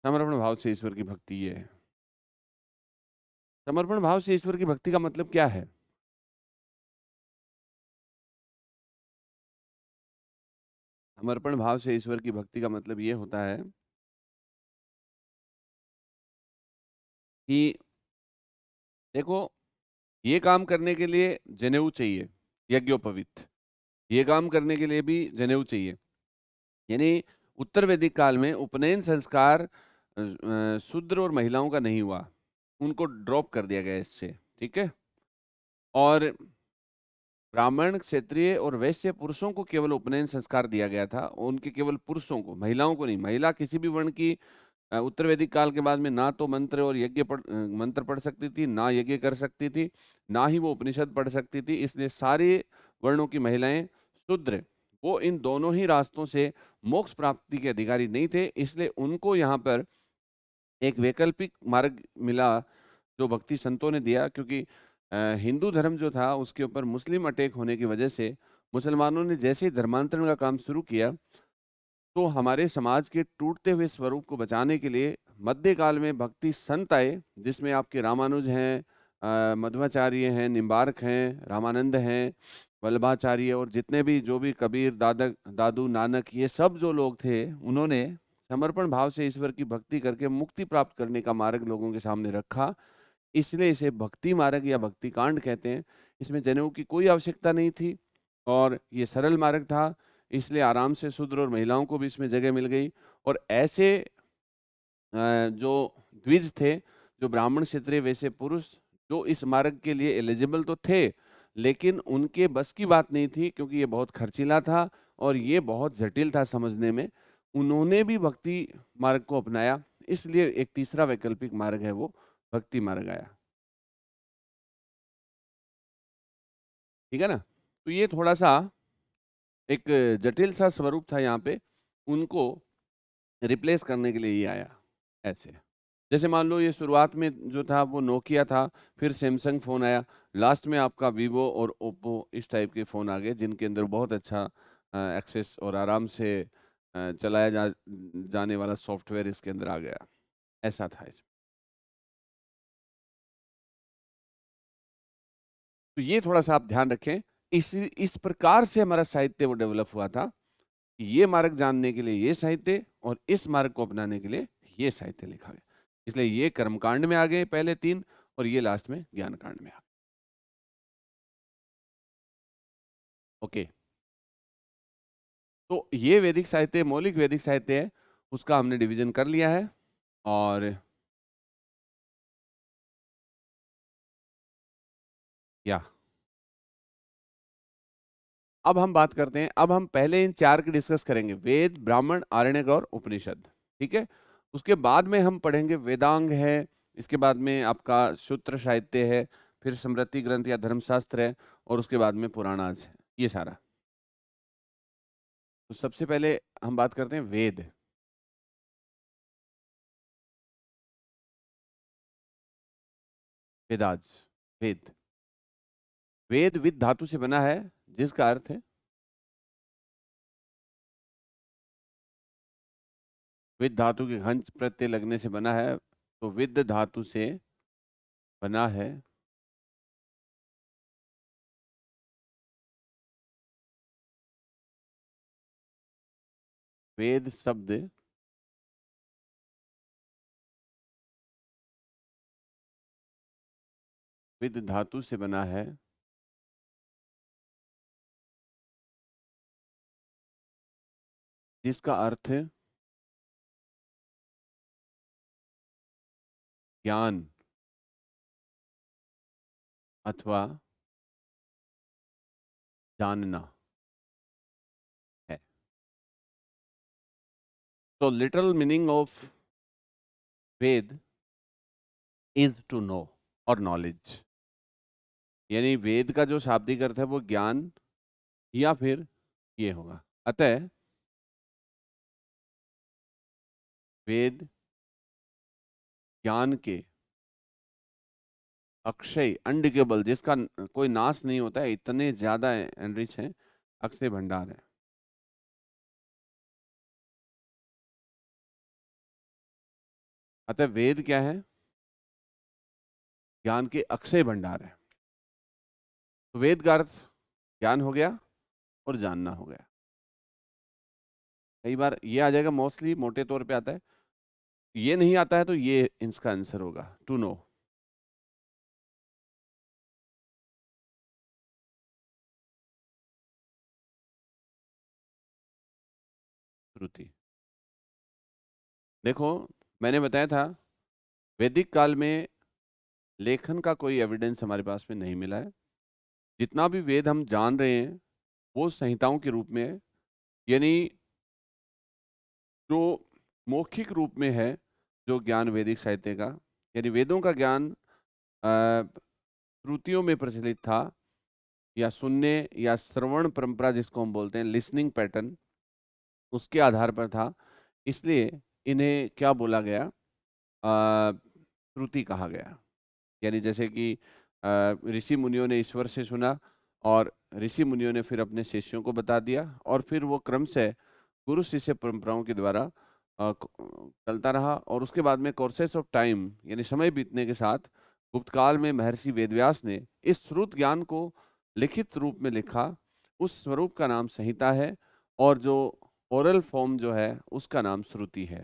समर्पण भाव से ईश्वर की भक्ति ये है। समर्पण भाव से ईश्वर की भक्ति का मतलब क्या है? समर्पण भाव से ईश्वर की भक्ति का मतलब ये होता है कि देखो, ये काम करने के लिए जनेऊ चाहिए, यज्ञोपवीत। ये काम करने के लिए भी जनेऊ चाहिए। यानी उत्तर वैदिक काल में उपनयन संस्कार शूद्र और महिलाओं का नहीं हुआ, उनको ड्रॉप कर दिया गया इससे, ठीक है। और ब्राह्मण, क्षत्रिय और वैश्य पुरुषों को केवल उपनयन संस्कार दिया गया था, उनके केवल पुरुषों को, महिलाओं को नहीं। महिला किसी भी वर्ण की उत्तर वैदिक काल के बाद में ना तो मंत्र और मंत्र पढ़ सकती थी, ना यज्ञ कर सकती थी, ना ही वो उपनिषद पढ़ सकती थी। इसलिए सारे वर्णों की महिलाएं शूद्र, वो इन दोनों ही रास्तों से मोक्ष प्राप्ति के अधिकारी नहीं थे। इसलिए उनको यहाँ पर एक वैकल्पिक मार्ग मिला जो भक्ति संतों ने दिया। क्योंकि हिंदू धर्म जो था उसके ऊपर मुस्लिम अटैक होने की वजह से मुसलमानों ने जैसे ही धर्मांतरण का काम शुरू किया, तो हमारे समाज के टूटते हुए स्वरूप को बचाने के लिए मध्यकाल में भक्ति संत आए, जिसमें आपके रामानुज हैं, मध्वाचार्य हैं, निम्बार्क हैं, रामानंद हैं, वल्लभाचार्य और जितने भी जो भी कबीर, दादू नानक, ये सब जो लोग थे, उन्होंने समर्पण भाव से ईश्वर की भक्ति करके मुक्ति प्राप्त करने का मार्ग लोगों के सामने रखा। इसलिए इसे भक्ति मार्ग या भक्ति कांड कहते हैं। इसमें जनेऊ की कोई आवश्यकता नहीं थी और ये सरल मार्ग था। इसलिए आराम से शूद्र और महिलाओं को भी इसमें जगह मिल गई। और ऐसे जो द्विज थे, जो ब्राह्मण, क्षत्रिय, वैश्य, पुरुष, जो इस मार्ग के लिए एलिजिबल तो थे, लेकिन उनके बस की बात नहीं थी क्योंकि ये बहुत खर्चीला था और ये बहुत जटिल था समझने में। उन्होंने भी भक्ति मार्ग को अपनाया। इसलिए एक तीसरा वैकल्पिक मार्ग है, वो भक्ति मार्ग आया। ठीक है ना? तो ये थोड़ा सा एक जटिल सा स्वरूप था यहाँ पे, उनको रिप्लेस करने के लिए ये आया ऐसे। जैसे मान लो ये शुरुआत में जो था वो नोकिया था, फिर सैमसंग फ़ोन आया, लास्ट में आपका वीवो और ओप्पो इस टाइप के फ़ोन आ गए जिनके अंदर बहुत अच्छा एक्सेस और आराम से जाने वाला सॉफ्टवेयर इसके अंदर आ गया। ऐसा था इसमें। तो ये थोड़ा-सा आप ध्यान रखें। इस प्रकार से हमारा साहित्य वो डेवलप हुआ था। ये मार्ग जानने के लिए ये साहित्य और इस मार्ग को अपनाने के लिए ये साहित्य लिखा गया। इसलिए ये कर्मकांड में आ गए पहले 3 और ये लास्ट में ज्ञान कांड में आ गए। ओके। तो ये वैदिक साहित्य, मौलिक वैदिक साहित्य है, उसका हमने डिवीजन कर लिया है। और या अब हम बात करते हैं, अब हम पहले इन 4 की डिस्कस करेंगे, वेद, ब्राह्मण, आरण्यक और उपनिषद। ठीक है? उसके बाद में हम पढ़ेंगे वेदांग है, इसके बाद में आपका सूत्र साहित्य है, फिर स्मृति ग्रंथ या धर्मशास्त्र है और उसके बाद में पुराणाज है, ये सारा। तो सबसे पहले हम बात करते हैं वेद। Vedas, Veda. वेद विद धातु से बना है, जिसका अर्थ है विद धातु के घंच प्रत्यय लगने से बना है, तो विद धातु से बना है। वेद शब्द विद धातु से बना है, जिसका अर्थ ज्ञान अथवा जानना है। तो literal meaning of Veda is to know और नॉलेज, यानी वेद का जो शाब्दिक अर्थ है वो ज्ञान या फिर ये होगा। अतः वेद ज्ञान के अक्षय अनडिगेबल, जिसका कोई नाश नहीं होता है, इतने ज्यादा एनरिच है, अक्षय भंडार है। अतः वेद क्या है? ज्ञान के अक्षय भंडार है। तो वेद का अर्थ ज्ञान हो गया और जानना हो गया। कई बार ये आ जाएगा, मोस्टली मोटे तौर पे आता है, ये नहीं आता है तो ये इसका आंसर होगा, टू नो। श्रुति। देखो, मैंने बताया था वैदिक काल में लेखन का कोई एविडेंस हमारे पास में नहीं मिला है। जितना भी वेद हम जान रहे हैं वो संहिताओं के रूप में है, यानी जो मौखिक रूप में है, जो ज्ञान वैदिक साहित्य का, यानी वेदों का ज्ञान श्रुतियों में प्रचलित था, या सुनने या श्रवण परंपरा जिसको हम बोलते हैं, लिसनिंग पैटर्न, उसके आधार पर था। इसलिए इन्हें क्या बोला गया? श्रुति कहा गया। यानी जैसे कि ऋषि मुनियों ने ईश्वर से सुना और ऋषि मुनियों ने फिर अपने शिष्यों को बता दिया, और फिर वो क्रम से गुरु शिष्य परंपराओं के द्वारा चलता रहा। और उसके बाद में कोर्सेस ऑफ टाइम, यानी समय बीतने के साथ, गुप्त काल में महर्षि वेदव्यास ने इस श्रुत ज्ञान को लिखित रूप में लिखा। उस स्वरूप का नाम संहिता है, और जो ओरल फॉर्म जो है उसका नाम श्रुति है।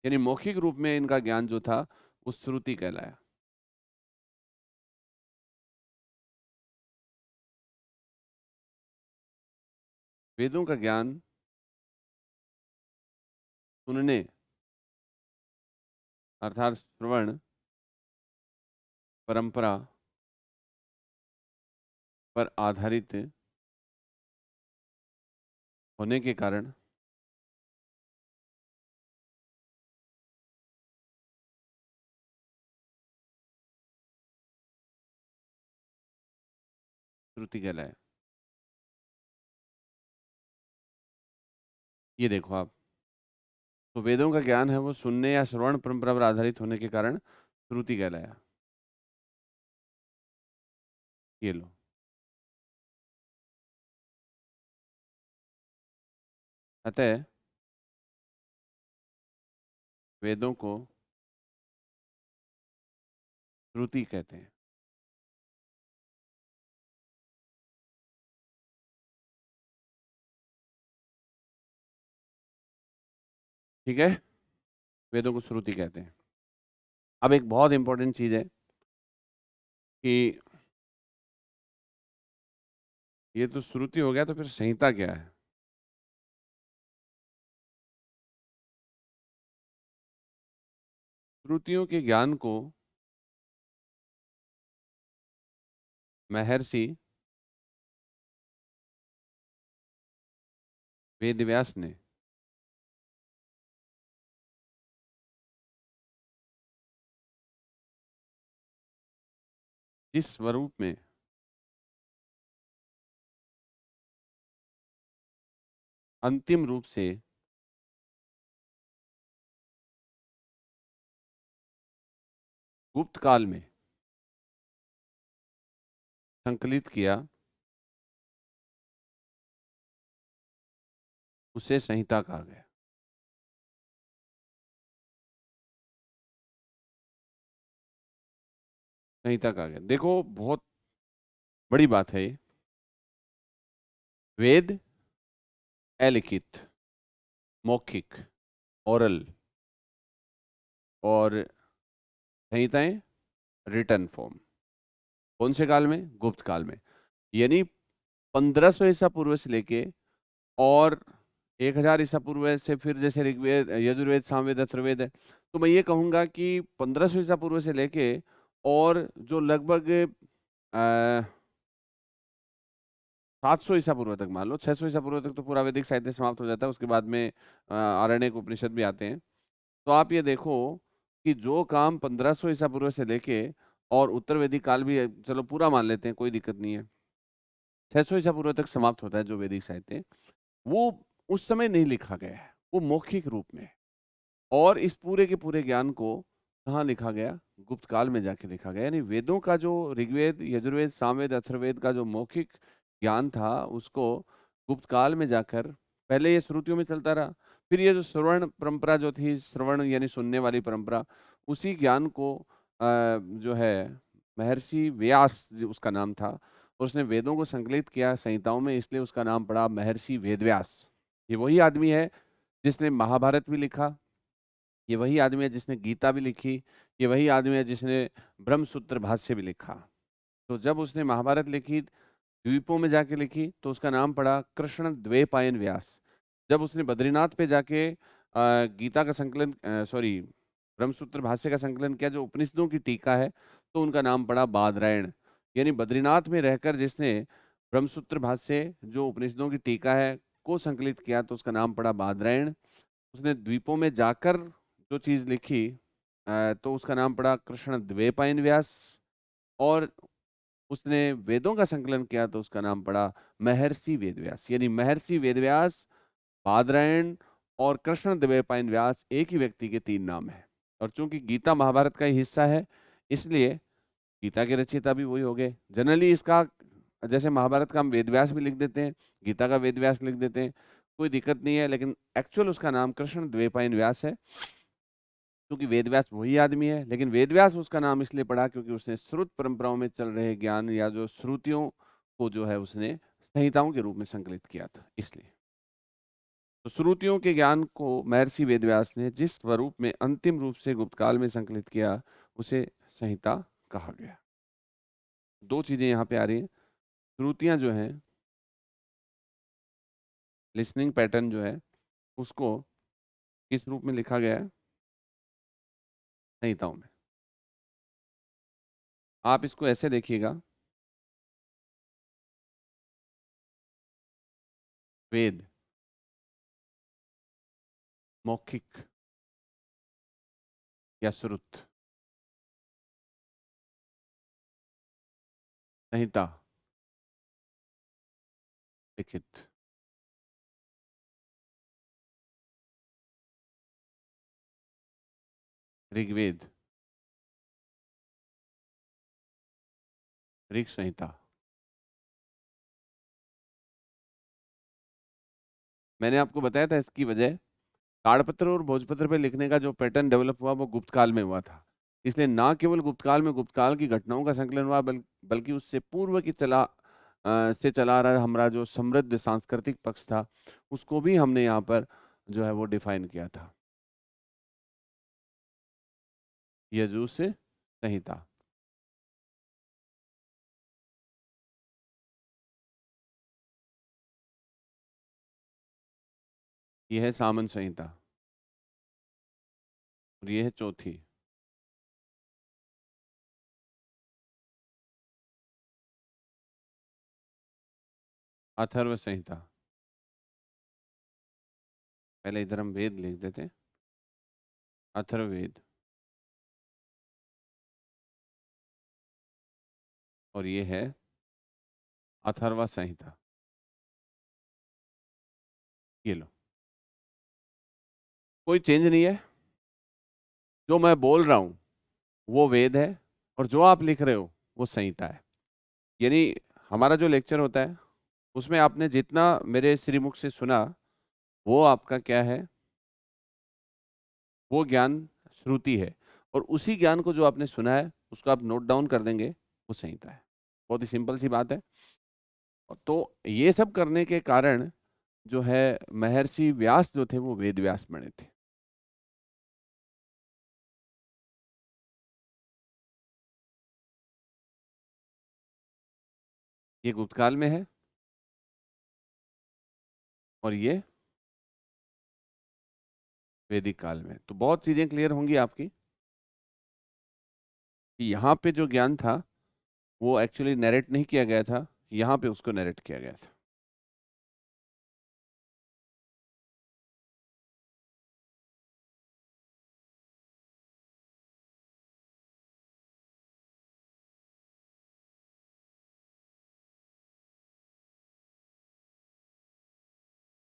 यानी मौखिक रूप में इनका ज्ञान जो था वो श्रुति कहलाया। वेदों का ज्ञान सुनने अर्थात श्रवण परंपरा पर आधारित होने के कारण श्रुति कहलाया। ये देखो आप, तो वेदों का ज्ञान है वो सुनने या श्रवण परंपरा पर आधारित होने के कारण श्रुति कहलाया। ये लो। अतः वेदों को श्रुति कहते हैं। ठीक है, वेदों को श्रुति कहते हैं। अब एक बहुत इंपॉर्टेंट चीज है कि ये तो श्रुति हो गया, तो फिर संहिता क्या है? श्रुतियों के ज्ञान को महर्षि वेदव्यास ने जिस स्वरूप में अंतिम रूप से गुप्त काल में संकलित किया, उसे संहिता कहा गया। संहिता कहा गया। देखो, बहुत बड़ी बात है ये। वेद अलिखित, मौखिक, ओरल, और संहिताएं रिटर्न फॉर्म। कौन से काल में? गुप्त काल में। यानी 1500 ईसा पूर्व से लेके और 1000 ईसा पूर्व से फिर जैसे ऋग्वेद, यजुर्वेद, सामवेद, अथर्ववेद है, तो मैं ये कहूंगा कि 1500 ईसा पूर्व से लेके और जो लगभग 700 ईसा पूर्व तक मान लो, 600 ईसा पूर्व तक तो पूरा वैदिक साहित्य समाप्त हो जाता है, उसके बाद में आरण्यक उपनिषद भी आते हैं। तो आप ये देखो कि जो काम 1500 ईसा पूर्व से लेके और उत्तर वैदिक काल भी चलो पूरा मान लेते हैं, कोई दिक्कत नहीं है, 600 ईसा पूर्व तक समाप्त होता है जो वैदिक साहित्य, वो उस समय नहीं लिखा गया है, वो मौखिक रूप में है। और इस पूरे के पूरे ज्ञान को कहाँ लिखा गया? गुप्त काल में जाके लिखा गया। यानी वेदों का जो ऋग्वेद, यजुर्वेद, सामवेद, अथर्ववेद का जो मौखिक ज्ञान था, उसको गुप्त काल में जाकर, पहले ये श्रुतियों में चलता रहा, फिर ये जो श्रवण परंपरा जो थी, श्रवण यानी सुनने वाली परंपरा, उसी ज्ञान को जो है महर्षि व्यास उसका नाम था, और उसने वेदों को संकलित किया संहिताओं में, इसलिए उसका नाम पड़ा महर्षि वेदव्यास। ये वही आदमी है जिसने महाभारत भी लिखा, ये वही आदमी है जिसने गीता भी लिखी, ये वही आदमी है जिसने ब्रह्मसूत्र भाष्य भी लिखा। तो जब उसने महाभारत लिखी, द्वीपों में जाके लिखी, तो उसका नाम पड़ा कृष्ण द्वैपायन व्यास। जब उसने बद्रीनाथ पे जाके गीता का संकलन, सॉरी, ब्रह्मसूत्र भाष्य का संकलन किया, जो उपनिषदों की टीका है, तो उनका नाम पड़ा बादरायण। यानी बद्रीनाथ में रहकर जिसने ब्रह्मसूत्र भाष्य, जो उपनिषदों की टीका है, को संकलित किया, तो उसका नाम पड़ा बादरायण। उसने द्वीपों में जाकर जो चीज लिखी, तो उसका नाम पड़ा कृष्ण द्वैपायन व्यास। और उसने वेदों का संकलन किया, तो उसका नाम पड़ा महर्षि वेदव्यास। यानी महर्षि वेदव्यास, बादरायण और कृष्ण द्वैपायन व्यास एक ही व्यक्ति के तीन नाम हैं। और चूंकि गीता महाभारत का ही हिस्सा है, इसलिए गीता के रचयिता भी वही हो गए। जनरली इसका, जैसे महाभारत का हम वेदव्यास भी लिख देते हैं, गीता का वेदव्यास लिख देते हैं, कोई दिक्कत नहीं है, लेकिन एक्चुअल उसका नाम कृष्ण द्वैपायन व्यास है, क्योंकि वेदव्यास वही आदमी है। लेकिन वेदव्यास उसका नाम इसलिए पड़ा क्योंकि उसने श्रुत परंपराओं में चल रहे ज्ञान, या जो श्रुतियों को जो है उसने संहिताओं के रूप में संकलित किया था, इसलिए। तो श्रुतियों के ज्ञान को महर्षि वेदव्यास ने जिस स्वरूप में अंतिम रूप से गुप्त काल में संकलित किया, उसे संहिता कहा गया। दो चीजें यहाँ पे आ रही हैं। श्रुतियां जो हैं, लिसनिंग पैटर्न जो है, उसको किस रूप में लिखा गया है? संहिताओं में। आप इसको ऐसे देखिएगा, वेद, मौखिक या श्रुत, संहिता, लिखित। ऋग्वेद, ऋग संहिता। मैंने आपको बताया था इसकी वजह, ताड़पत्र और भोजपत्र पे लिखने का जो पैटर्न डेवलप हुआ, वो गुप्त काल में हुआ था। इसलिए ना केवल गुप्त काल में गुप्त काल की घटनाओं का संकलन हुआ, बल्कि उससे पूर्व की से चला आ रहा हमारा जो समृद्ध सांस्कृतिक पक्ष था, उसको भी हमने यहाँ पर जो है वो डिफाइन किया था। यजु से संहिता, ये है सामन संहिता, और ये है चौथी। अथर्व संहिता। पहले इधर हम वेद लिख देते, अथर्ववेद, और ये है अथर्वा संहिता। ये लो, कोई चेंज नहीं है। जो मैं बोल रहा हूं वो वेद है, और जो आप लिख रहे हो वो संहिता है। यानी हमारा जो लेक्चर होता है, उसमें आपने जितना मेरे श्रीमुख से सुना, वो आपका क्या है? वो ज्ञान श्रुति है। और उसी ज्ञान को जो आपने सुना है, उसको आप नोट डाउन कर देंगे, वो संहिता है। बहुत ही सिंपल सी बात है। तो ये सब करने के कारण जो है, महर्षि व्यास जो थे वो वेद व्यास बने थे। ये गुप्त काल में है, और ये वैदिक काल में। तो बहुत चीजें क्लियर होंगी आपकी कि यहाँ पे जो ज्ञान था, वो एक्चुअली नरेट नहीं किया गया था, यहाँ पे उसको नरेट किया गया था।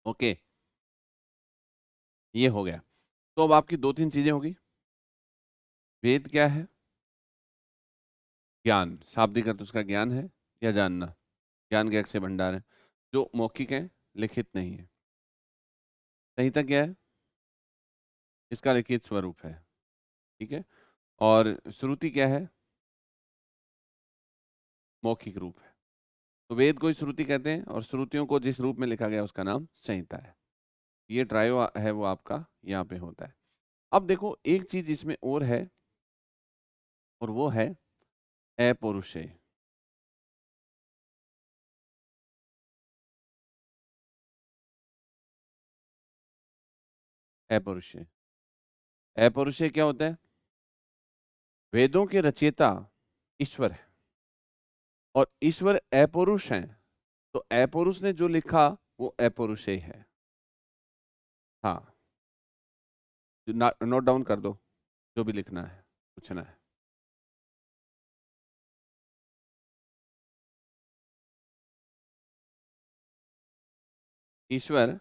ओके, ये हो गया। तो अब आपकी दो तीन चीजें होगी। वेद क्या है? ज्ञान, शाब्दिक अर्थ उसका ज्ञान है या जानना। ज्ञान के अक्षय भंडार है जो मौखिक है, लिखित नहीं है। संहिता क्या है? इसका लिखित स्वरूप है। ठीक है। और श्रुति क्या है? मौखिक रूप है। तो वेद को ही श्रुति कहते हैं और श्रुतियों को जिस रूप में लिखा गया उसका नाम संहिता है। ये ट्रायो है वो आपका यहाँ पे होता है। अब देखो एक चीज इसमें और है, और वो है अपौरुषेय। अपौरुषेय, अपौरुषेय क्या होता है? वेदों के रचयिता ईश्वर है और ईश्वर अपौरुष हैं, तो अपौरुष ने जो लिखा वो अपौरुषेय है। हाँ, नोट डाउन कर दो जो भी लिखना है, पूछना है। ईश्वर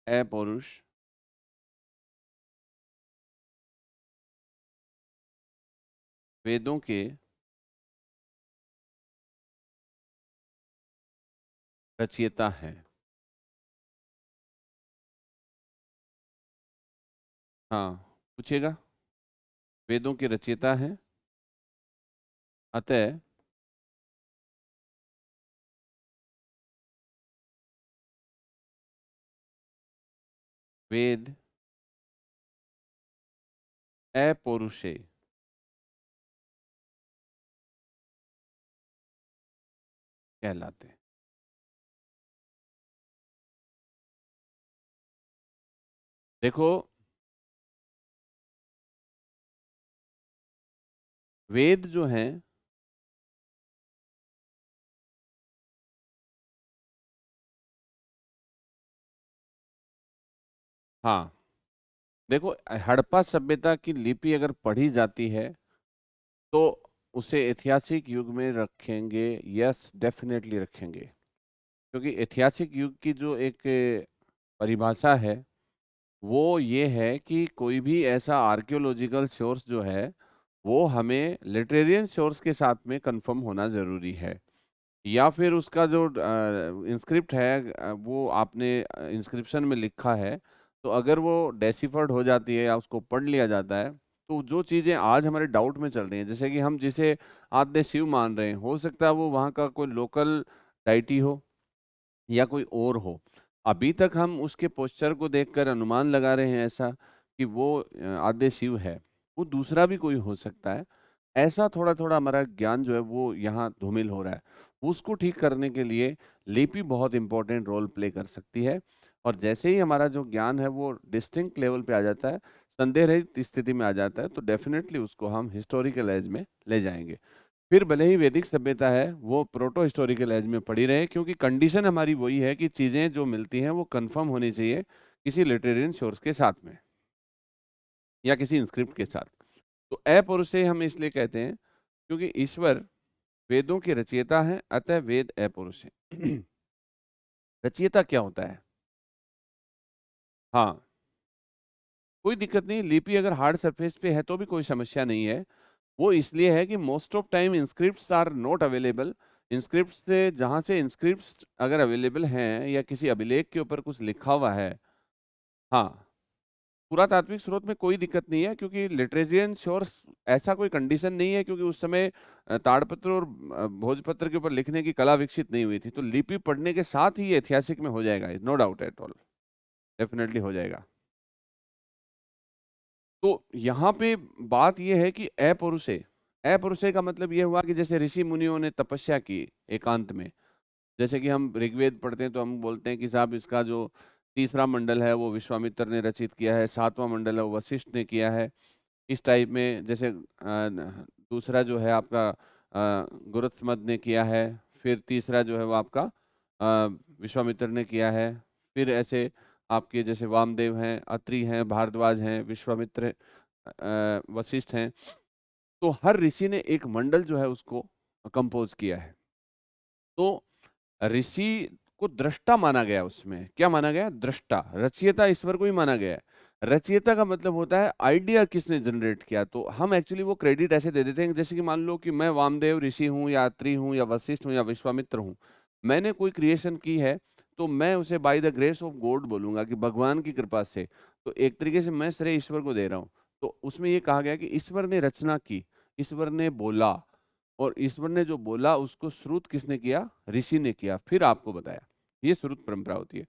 अपौरुष वेदों के रचयिता हैं। हाँ, पूछिएगा। वेदों के रचयिता हैं, अतः वेद अपौरुषेय कहलाते हैं। देखो, वेद जो हैं, हाँ देखो, हड़प्पा सभ्यता की लिपि अगर पढ़ी जाती है तो उसे ऐतिहासिक युग में रखेंगे। यस, डेफिनेटली रखेंगे। क्योंकि ऐतिहासिक युग की जो एक परिभाषा है वो ये है कि कोई भी ऐसा आर्कियोलॉजिकल सोर्स जो है वो हमें लिटरेरियन सोर्स के साथ में कंफर्म होना ज़रूरी है। या फिर उसका जो इंस्क्रिप्ट है, वो आपने इंस्क्रिप्शन में लिखा है, तो अगर वो डेसिफर्ड हो जाती है या उसको पढ़ लिया जाता है, तो जो चीज़ें आज हमारे डाउट में चल रही हैं, जैसे कि हम जिसे आद्य शिव मान रहे हैं, हो सकता है वो वहाँ का कोई लोकल डाइटी हो या कोई और हो। अभी तक हम उसके पोस्चर को देखकर अनुमान लगा रहे हैं ऐसा कि वो आद्य शिव है। वो दूसरा भी कोई हो सकता है। ऐसा थोड़ा थोड़ा हमारा ज्ञान जो है वो यहाँ धूमिल हो रहा है। उसको ठीक करने के लिए लिपि बहुत इंपॉर्टेंट रोल प्ले कर सकती है। और जैसे ही हमारा जो ज्ञान है वो डिस्टिंक्ट लेवल पे आ जाता है, संदेह रहित स्थिति में आ जाता है, तो डेफिनेटली उसको हम हिस्टोरिकल एज में ले जाएंगे। फिर भले ही वैदिक सभ्यता है वो प्रोटो हिस्टोरिकल एज में पड़ी रहे, क्योंकि कंडीशन हमारी वही है कि चीज़ें जो मिलती हैं वो कंफर्म होनी चाहिए किसी लिटरेरियन सोर्स के साथ में या किसी इंस्क्रिप्ट के साथ। तो अपौरुषेय हम इसलिए कहते हैं क्योंकि ईश्वर वेदों के रचयिता हैं, अतः वेद अपौरुषेय। रचयिता क्या होता है? हाँ, कोई दिक्कत नहीं, लिपि अगर हार्ड सरफेस पे है तो भी कोई समस्या नहीं है। वो इसलिए है कि most of time inscripts are not available. Inscript से, जहाँ से इंस्क्रिप्ट्स अगर अवेलेबल हैं या किसी अभिलेख के ऊपर कुछ लिखा हुआ है, हाँ, पुरातात्विक स्रोत में कोई दिक्कत नहीं है, क्योंकि लिटरेरियन सोर्स ऐसा कोई कंडीशन नहीं है, क्योंकि उस समय ताड़पत्र और भोजपत्र के ऊपर लिखने की कला विकसित नहीं हुई थी। तो लिपि पढ़ने के साथ ही ये ऐतिहासिक में हो जाएगा, no doubt at all, definitely हो जाएगा। तो यहाँ पे बात यह है कि अपौरुषेय, अपौरुषेय का मतलब ये हुआ कि जैसे ऋषि मुनियों ने तपस्या की एकांत में, जैसे कि हम ऋग्वेद पढ़ते हैं तो हम बोलते हैं कि साहब इसका जो तीसरा मंडल है वो विश्वामित्र ने रचित किया है, सातवां मंडल है वो वशिष्ठ ने किया है। इस टाइप में, जैसे दूसरा जो है आपका गुरुत्मद ने किया है, फिर तीसरा जो है वो आपका विश्वामित्र ने किया है। फिर ऐसे आपके जैसे वामदेव हैं, अत्रि हैं, भारद्वाज हैं, विश्वामित्र, वशिष्ठ हैं। तो हर ऋषि ने एक मंडल जो है उसको कंपोज किया है। तो ऋषि को दृष्टा माना गया। उसमें क्या माना गया? दृष्टा। रचयिता ईश्वर को ही माना गया है। रचयिता का मतलब होता है आइडिया किसने जनरेट किया। तो हम एक्चुअली वो क्रेडिट ऐसे दे देते हैं, जैसे कि मान लो कि मैं वामदेव ऋषि हूँ या अत्रि हूँ या वशिष्ठ हूँ या विश्वामित्र हूँ, मैंने कोई क्रिएशन की है, तो मैं उसे by the grace of God बोलूंगा कि भगवान की कृपा से। तो एक तरीके से मैं श्रेय ईश्वर को दे रहा हूँ। तो उसमें ये कहा गया कि ईश्वर ने रचना की, ईश्वर ने बोला, और ईश्वर ने जो बोला उसको श्रुत किसने किया? ऋषि ने किया, फिर आपको बताया। ये श्रुत परंपरा होती है।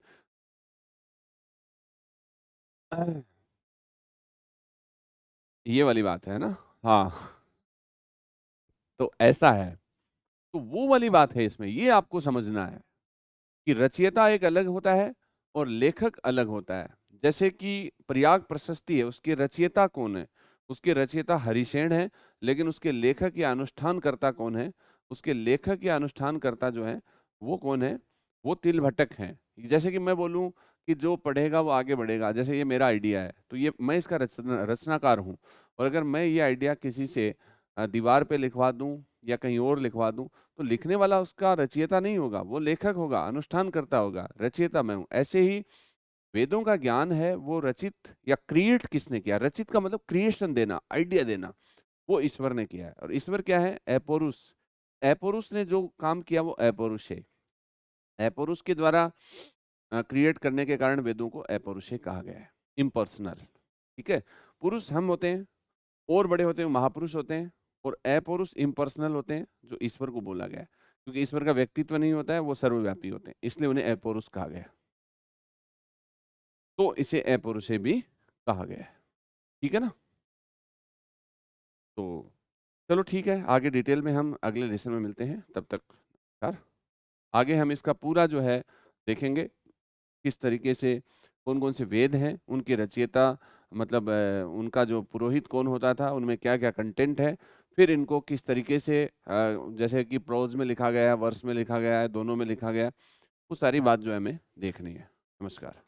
ये वाली बात है ना। हाँ, तो ऐसा है। तो वो वाली बात है इसमें, ये आपको समझना है कि रचयिता एक अलग होता है और लेखक अलग होता है। जैसे कि प्रयाग प्रशस्ति है, उसके रचयिता कौन है? उसके रचयिता हरिसेन है, लेकिन उसके लेखक या अनुष्ठानकर्ता कौन है? उसके लेखक या अनुष्ठानकर्ता जो है वो कौन है? वो तिलभटक हैं। जैसे कि मैं बोलूं कि जो पढ़ेगा वो आगे बढ़ेगा, जैसे ये मेरा आइडिया है, तो ये मैं इसका रचनाकार हूँ। और अगर मैं ये आइडिया किसी से दीवार पे लिखवा दूं या कहीं और लिखवा दूं, तो लिखने वाला उसका रचयिता नहीं होगा, वो लेखक होगा, अनुष्ठान करता होगा। रचयिता मैं हूं। ऐसे ही वेदों का ज्ञान है, वो रचित या क्रिएट किसने किया? रचित का मतलब क्रिएशन देना, आइडिया देना, वो ईश्वर ने किया है। और ईश्वर क्या है? अपौरुष। अपौरुष ने जो काम किया वो अपौरुष है। अपौरुष के द्वारा क्रिएट करने के कारण वेदों को अपौरुषे कहा गया है, इम्पर्सनल। ठीक है। पुरुष हम होते हैं, और बड़े होते हैं महापुरुष होते हैं, और अपौरुष इम्पर्सनल होते हैं, जो ईश्वर को बोला गया है। क्योंकि ईश्वर का व्यक्तित्व नहीं होता है, वो सर्वव्यापी होते हैं, इसलिए उन्हें अपौरुष कहा गया। तो इसे अपौरुषे भी कहा गया है। ठीक है ना। तो चलो ठीक है, आगे डिटेल में हम अगले लेसन में मिलते हैं। तब तक यार, आगे हम इसका पूरा जो है देखेंगे, किस तरीके से कौन कौन से वेद हैं, उनके रचयिता, मतलब उनका जो पुरोहित कौन होता था, उनमें क्या क्या कंटेंट है, फिर इनको किस तरीके से जैसे कि प्रोज में लिखा गया है, वर्स में लिखा गया है, दोनों में लिखा गया है, वो सारी बात जो है हमें देखनी है। नमस्कार।